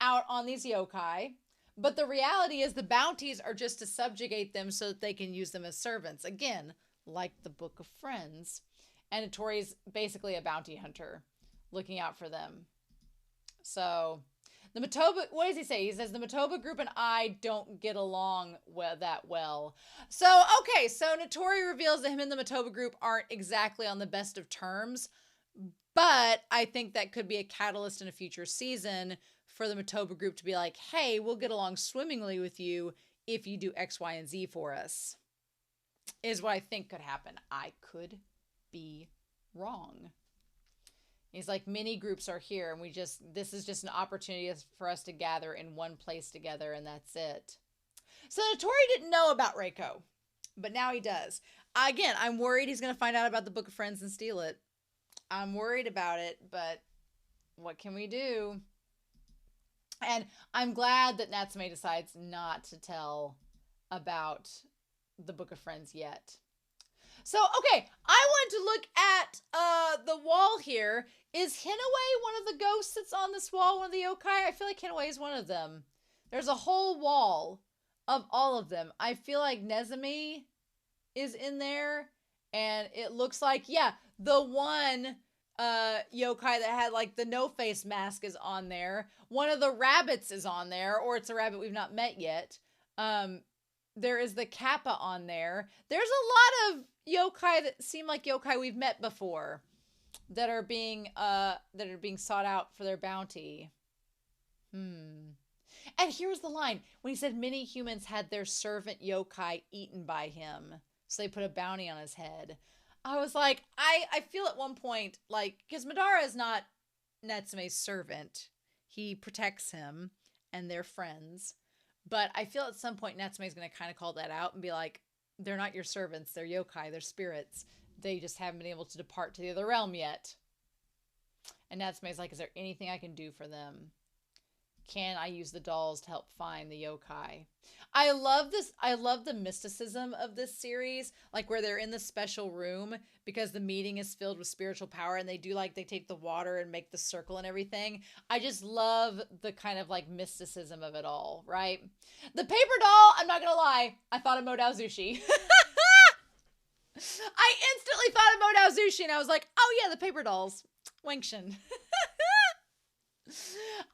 out on these yokai, but the reality is the bounties are just to subjugate them so that they can use them as servants. Again, like the Book of Friends. And Natori's basically a bounty hunter looking out for them. So the Matoba, what does he say? He says the Matoba group and I don't get along that well. So Natori reveals that him and the Matoba group aren't exactly on the best of terms, but I think that could be a catalyst in a future season for the Matoba group to be like, hey, we'll get along swimmingly with you if you do X, Y, and Z for us, is what I think could happen. I could be wrong. He's like, many groups are here, and this is just an opportunity for us to gather in one place together, and that's it. So Natori didn't know about Reiko, but now he does. Again, I'm worried he's going to find out about the Book of Friends and steal it. I'm worried about it, but what can we do? And I'm glad that Natsume decides not to tell about the Book of Friends yet. So, okay, I want to look at the wall here. Is Hinaway one of the ghosts that's on this wall, one of the yokai? I feel like Hinaway is one of them. There's a whole wall of all of them. I feel like Nezumi is in there, and it looks like, the one yokai that had like the no-face mask is on there. One of the rabbits is on there, or it's a rabbit we've not met yet. There is the Kappa on there. There's a lot of yokai that seem like yokai we've met before that are being sought out for their bounty. And here's the line when he said many humans had their servant yokai eaten by him, so they put a bounty on his head. I was like, I feel at one point, like, because Madara is not Natsume's servant. He protects him and they're friends. But I feel at some point Natsume is going to kind of call that out and be like, they're not your servants. They're yokai. They're spirits. They just haven't been able to depart to the other realm yet. And Natsume's like, is there anything I can do for them? Can I use the dolls to help find the yokai? I love this. I love the mysticism of this series, like where they're in the special room because the meeting is filled with spiritual power, and they take the water and make the circle and everything. I just love the kind of like mysticism of it all, right? The paper doll, I'm not gonna lie, I thought of Modao Zushi. I instantly thought of Modao Zushi, and I was like, oh yeah, the paper dolls. Wangshin.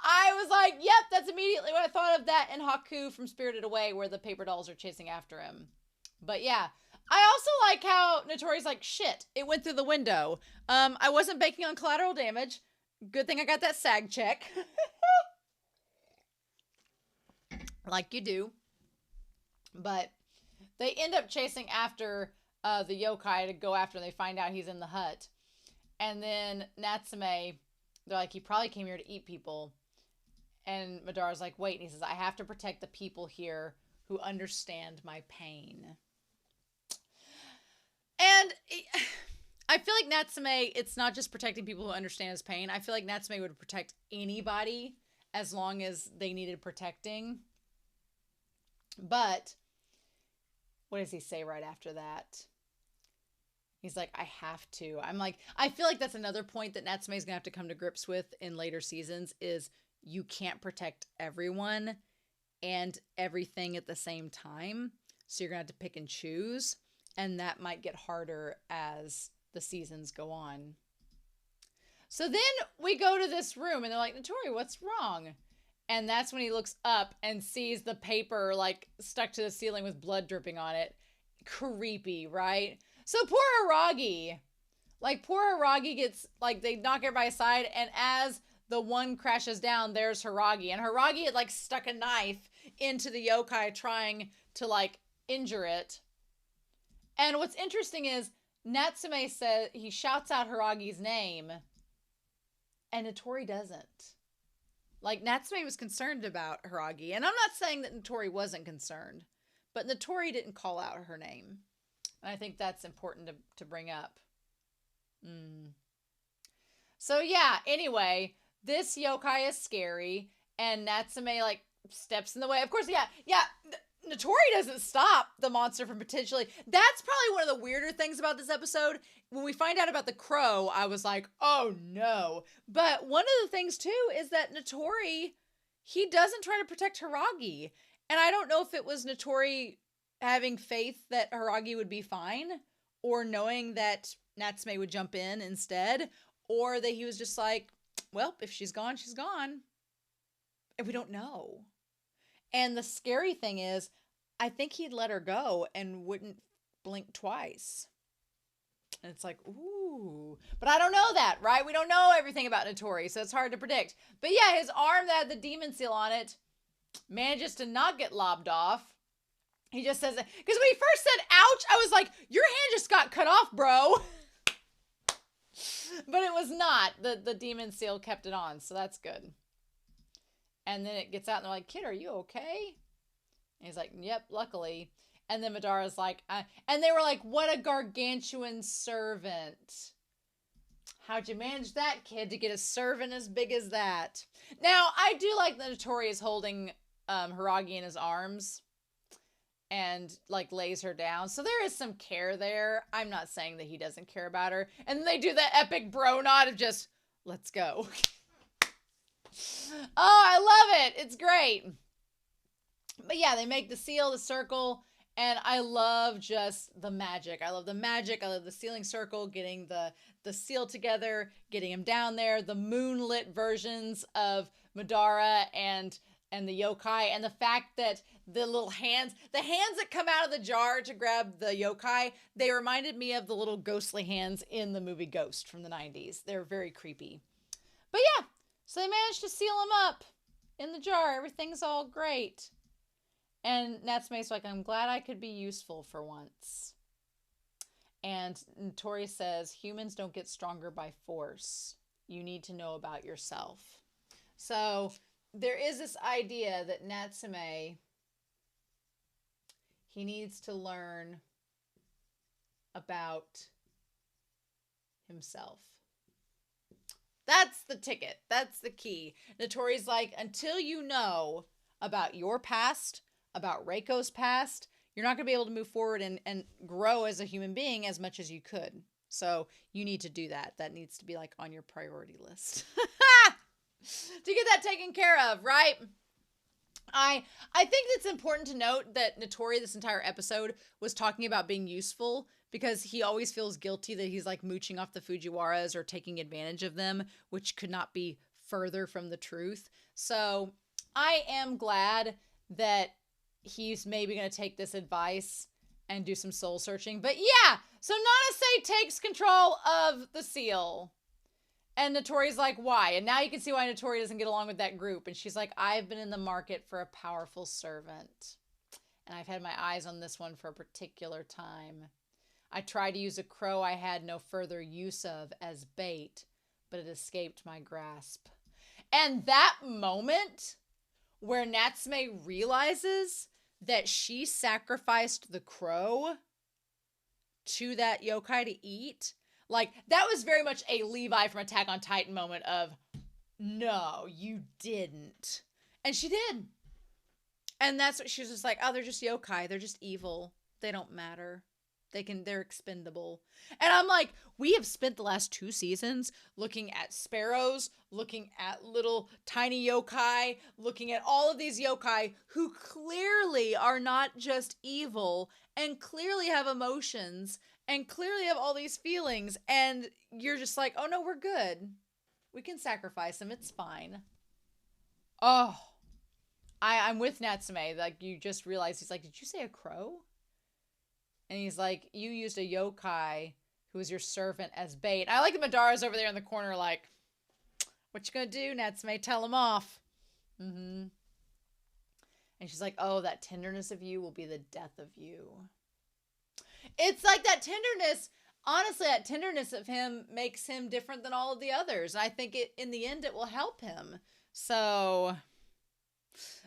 I was like, yep, that's immediately what I thought of, that and Haku from Spirited Away, where the paper dolls are chasing after him. But yeah, I also like how Natori's like, shit, it went through the window. I wasn't banking on collateral damage. Good thing I got that SAG check. Like you do. But they end up chasing after the yokai to go after him. They find out he's in the hut. And then Natsume, they're like, he probably came here to eat people. And Madara's like, wait. And he says, I have to protect the people here who understand my pain. And I feel like Natsume, it's not just protecting people who understand his pain. I feel like Natsume would protect anybody as long as they needed protecting. But what does he say right after that? He's like, I have to. I'm like, I feel like that's another point that Natsume is going to have to come to grips with in later seasons is you can't protect everyone and everything at the same time. So you're going to have to pick and choose. And that might get harder as the seasons go on. So then we go to this room and they're like, Natori, what's wrong? And that's when he looks up and sees the paper like stuck to the ceiling with blood dripping on it. Creepy, right? So poor Haragi. Like, poor Haragi gets, like, they knock everybody aside, and as the one crashes down, there's Haragi. And Haragi had, like, stuck a knife into the yokai trying to, like, injure it. And what's interesting is Natsume says, he shouts out Haragi's name, and Natori doesn't. Like, Natsume was concerned about Haragi, and I'm not saying that Natori wasn't concerned, but Natori didn't call out her name. And I think that's important to bring up. So yeah, anyway, this yokai is scary, and Natsume, like, steps in the way. Of course, yeah, Natori doesn't stop the monster from potentially... That's probably one of the weirder things about this episode. When we find out about the crow, I was like, oh no. But one of the things, too, is that Natori, he doesn't try to protect Hiragi. And I don't know if it was Natori having faith that Hiragi would be fine, or knowing that Natsume would jump in instead, or that he was just like, well, if she's gone, she's gone. And we don't know. And the scary thing is, I think he'd let her go and wouldn't blink twice. And it's like, ooh. But I don't know that, right? We don't know everything about Natori, so it's hard to predict. But yeah, his arm that had the demon seal on it manages to not get lobbed off. He just says it. Because when he first said, ouch, I was like, your hand just got cut off, bro. But it was not. The demon seal kept it on, so that's good. And then it gets out, and they're like, kid, are you okay? And he's like, yep, luckily. And then Madara's like, and they were like, what a gargantuan servant. How'd you manage that, kid, to get a servant as big as that? Now, I do like that Natori is holding Hiragi in his arms and, like, lays her down. So there is some care there. I'm not saying that he doesn't care about her. And then they do that epic bro nod of just, let's go. Oh, I love it. It's great. But yeah, they make the seal, the circle, and I love just the magic. I love the magic. I love the sealing circle, getting the seal together, getting him down there, the moonlit versions of Madara and the yokai, and the fact that the little hands, the hands that come out of the jar to grab the yokai, they reminded me of the little ghostly hands in the movie Ghost from the 90s. They're very creepy. But yeah, so they managed to seal him up in the jar. Everything's all great. And Natsume's like, I'm glad I could be useful for once. And Natori says, humans don't get stronger by force. You need to know about yourself. So there is this idea that Natsume, he needs to learn about himself. That's the ticket. That's the key. Natori's like, until you know about your past, about Reiko's past, you're not going to be able to move forward and grow as a human being as much as you could. So you need to do that. That needs to be like on your priority list. To get that taken care of, right? I think it's important to note that Natori this entire episode was talking about being useful because he always feels guilty that he's like mooching off the Fujiwaras or taking advantage of them, which could not be further from the truth. So I am glad that he's maybe going to take this advice and do some soul searching. But yeah, so Nanase takes control of the seal. And Natori's like, why? And now you can see why Natori doesn't get along with that group. And she's like, I've been in the market for a powerful servant. And I've had my eyes on this one for a particular time. I tried to use a crow I had no further use of as bait, but it escaped my grasp. And that moment where Natsume realizes that she sacrificed the crow to that yokai to eat, like, that was very much a Levi from Attack on Titan moment of, no, you didn't. And she did. And that's what she was just like, oh, they're just yokai. They're just evil. They don't matter. They're expendable. And I'm like, we have spent the last 2 seasons looking at sparrows, looking at little tiny yokai, looking at all of these yokai who clearly are not just evil and clearly have emotions and clearly have all these feelings. And you're just like, oh no, we're good. We can sacrifice them. It's fine. Oh, I'm with Natsume. Like, you just realize, he's like, did you say a crow? And he's like, you used a yokai who was your servant as bait. I like that Madara's over there in the corner like, what you gonna do, Natsume? Tell him off. And she's like, oh, that tenderness of you will be the death of you. It's like that tenderness, honestly, that tenderness of him makes him different than all of the others. I think in the end, it will help him. So,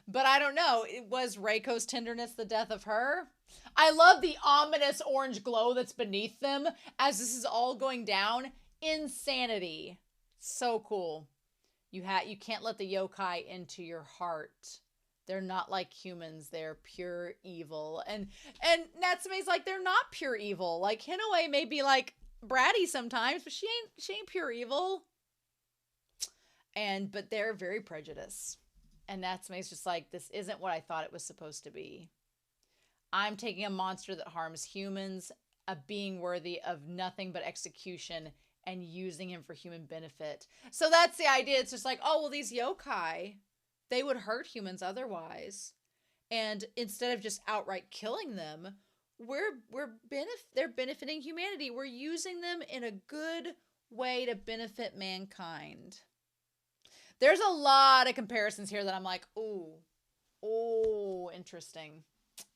But I don't know. Was Reiko's tenderness the death of her? I love the ominous orange glow that's beneath them as this is all going down. Insanity. So cool. You can't let the yokai into your heart. They're not like humans. They're pure evil. And Natsume's like, they're not pure evil. Like, Hinoue may be like bratty sometimes, but she ain't pure evil. But they're very prejudiced. And Natsume's just like, this isn't what I thought it was supposed to be. I'm taking a monster that harms humans, a being worthy of nothing but execution, and using him for human benefit. So that's the idea. It's just like, oh, well, these yokai, they would hurt humans otherwise. And instead of just outright killing them, they're benefiting humanity. We're using them in a good way to benefit mankind. There's a lot of comparisons here that I'm like, oh, interesting.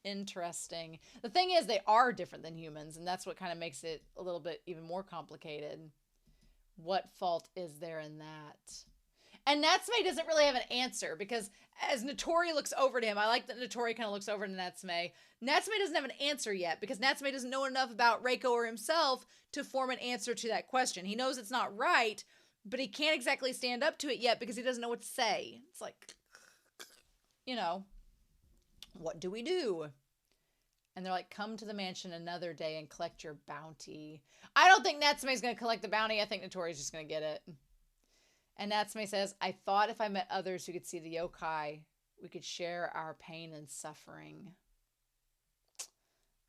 Interesting. The thing is, they are different than humans, and that's what kind of makes it a little bit even more complicated. What fault is there in that? And Natsume doesn't really have an answer, because as Natori looks over to him, I like that Natori kind of looks over to Natsume. Natsume doesn't have an answer yet, because Natsume doesn't know enough about Reiko or himself to form an answer to that question. He knows it's not right, but he can't exactly stand up to it yet because he doesn't know what to say. It's like, what do we do? And they're like, come to the mansion another day and collect your bounty. I don't think Natsume's going to collect the bounty. I think Natori's just going to get it. And Natsume says, I thought if I met others who could see the yokai, we could share our pain and suffering.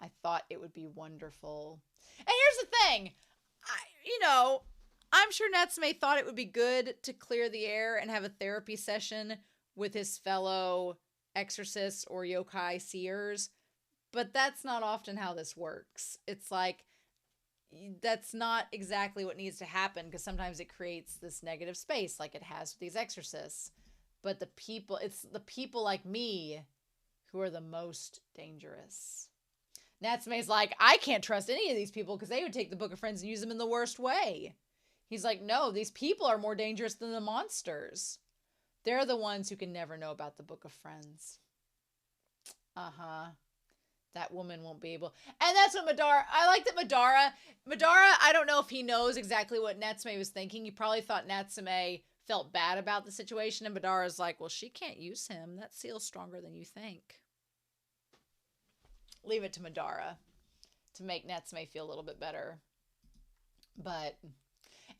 I thought it would be wonderful. And here's the thing. I'm sure Natsume thought it would be good to clear the air and have a therapy session with his fellow exorcists or yokai seers. But that's not often how this works. It's like, that's not exactly what needs to happen, because sometimes it creates this negative space like it has with these exorcists. But it's the people like me who are the most dangerous. Natsume's like, I can't trust any of these people because they would take the Book of Friends and use them in the worst way. He's like, no, these people are more dangerous than the monsters. They're the ones who can never know about the Book of Friends. That woman won't be able. And that's what I like that Madara, I don't know if he knows exactly what Natsume was thinking. He probably thought Natsume felt bad about the situation. And Madara's like, well, she can't use him. That seal's stronger than you think. Leave it to Madara to make Natsume feel a little bit better.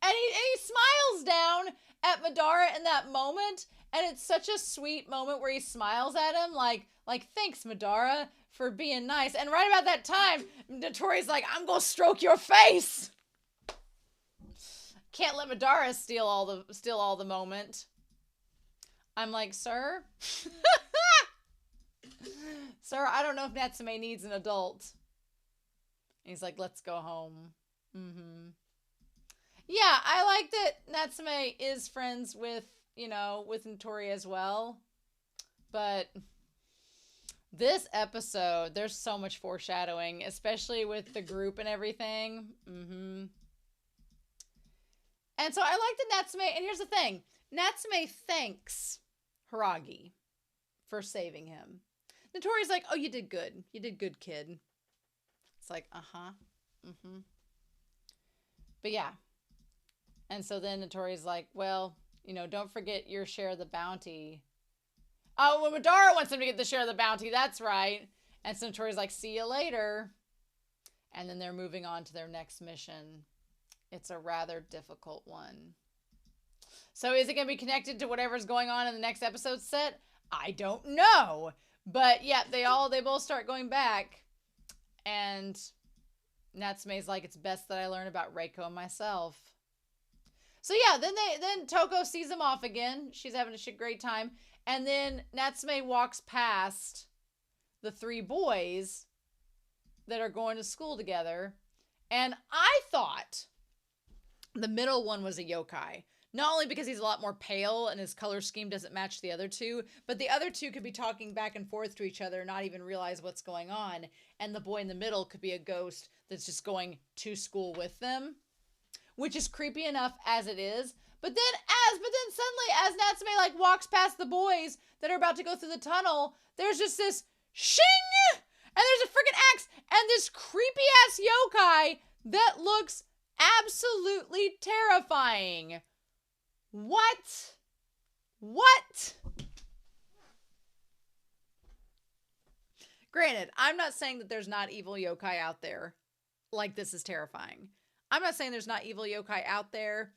And he smiles down at Madara in that moment. And it's such a sweet moment where he smiles at him like thanks, Madara, for being nice. And right about that time, Natori's like, I'm gonna stroke your face. Can't let Madara steal all the moment. I'm like, sir? Sir, I don't know if Natsume needs an adult. And he's like, let's go home. Yeah, I like that Natsume is friends with Natori as well. But this episode, there's so much foreshadowing, especially with the group and everything. And so I like that Natsume, and here's the thing. Natsume thanks Hiragi for saving him. Natori's like, oh, you did good. You did good, kid. It's like, But yeah. And so then Natori's like, well, don't forget your share of the bounty. Oh, well, Madara wants him to get the share of the bounty. That's right. And so Natori's like, see you later. And then they're moving on to their next mission. It's a rather difficult one. So is it going to be connected to whatever's going on in the next episode set? I don't know. But yeah, they both start going back. And Natsume's like, it's best that I learn about Reiko and myself. So yeah, then Toko sees them off again. She's having a great time. And then Natsume walks past the three boys that are going to school together. And I thought the middle one was a yokai. Not only because he's a lot more pale and his color scheme doesn't match the other two, but the other two could be talking back and forth to each other and not even realize what's going on. And the boy in the middle could be a ghost that's just going to school with them, which is creepy enough as it is. But then suddenly as Natsume like walks past the boys that are about to go through the tunnel, there's just this shing, and there's a freaking axe and this creepy ass yokai that looks absolutely terrifying. What? Granted, I'm not saying that there's not evil yokai out there. Like, this is terrifying. I'm not saying there's not evil yokai out there,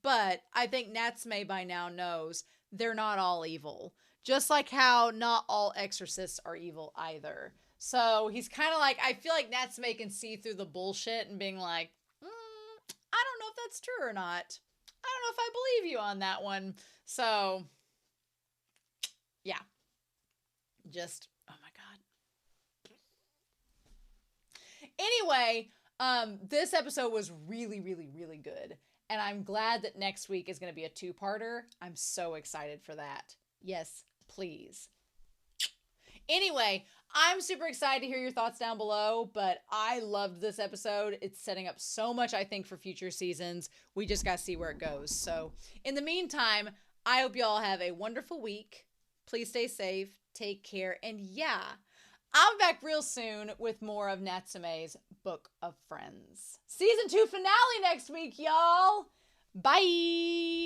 but I think Natsume by now knows they're not all evil. Just like how not all exorcists are evil either. So he's kind of like, I feel like Natsume can see through the bullshit and being like, I don't know if that's true or not. I don't know if I believe you on that one. So, yeah. Just, oh my God. Anyway, this episode was really, really, really good. And I'm glad that next week is going to be a 2-parter. I'm so excited for that. Yes, please. Anyway, I'm super excited to hear your thoughts down below, but I loved this episode. It's setting up so much, I think, for future seasons. We just got to see where it goes. So, in the meantime, I hope you all have a wonderful week. Please stay safe, take care, and yeah, I'll be back real soon with more of Natsume's Book of Friends. Season 2 finale next week, y'all. Bye!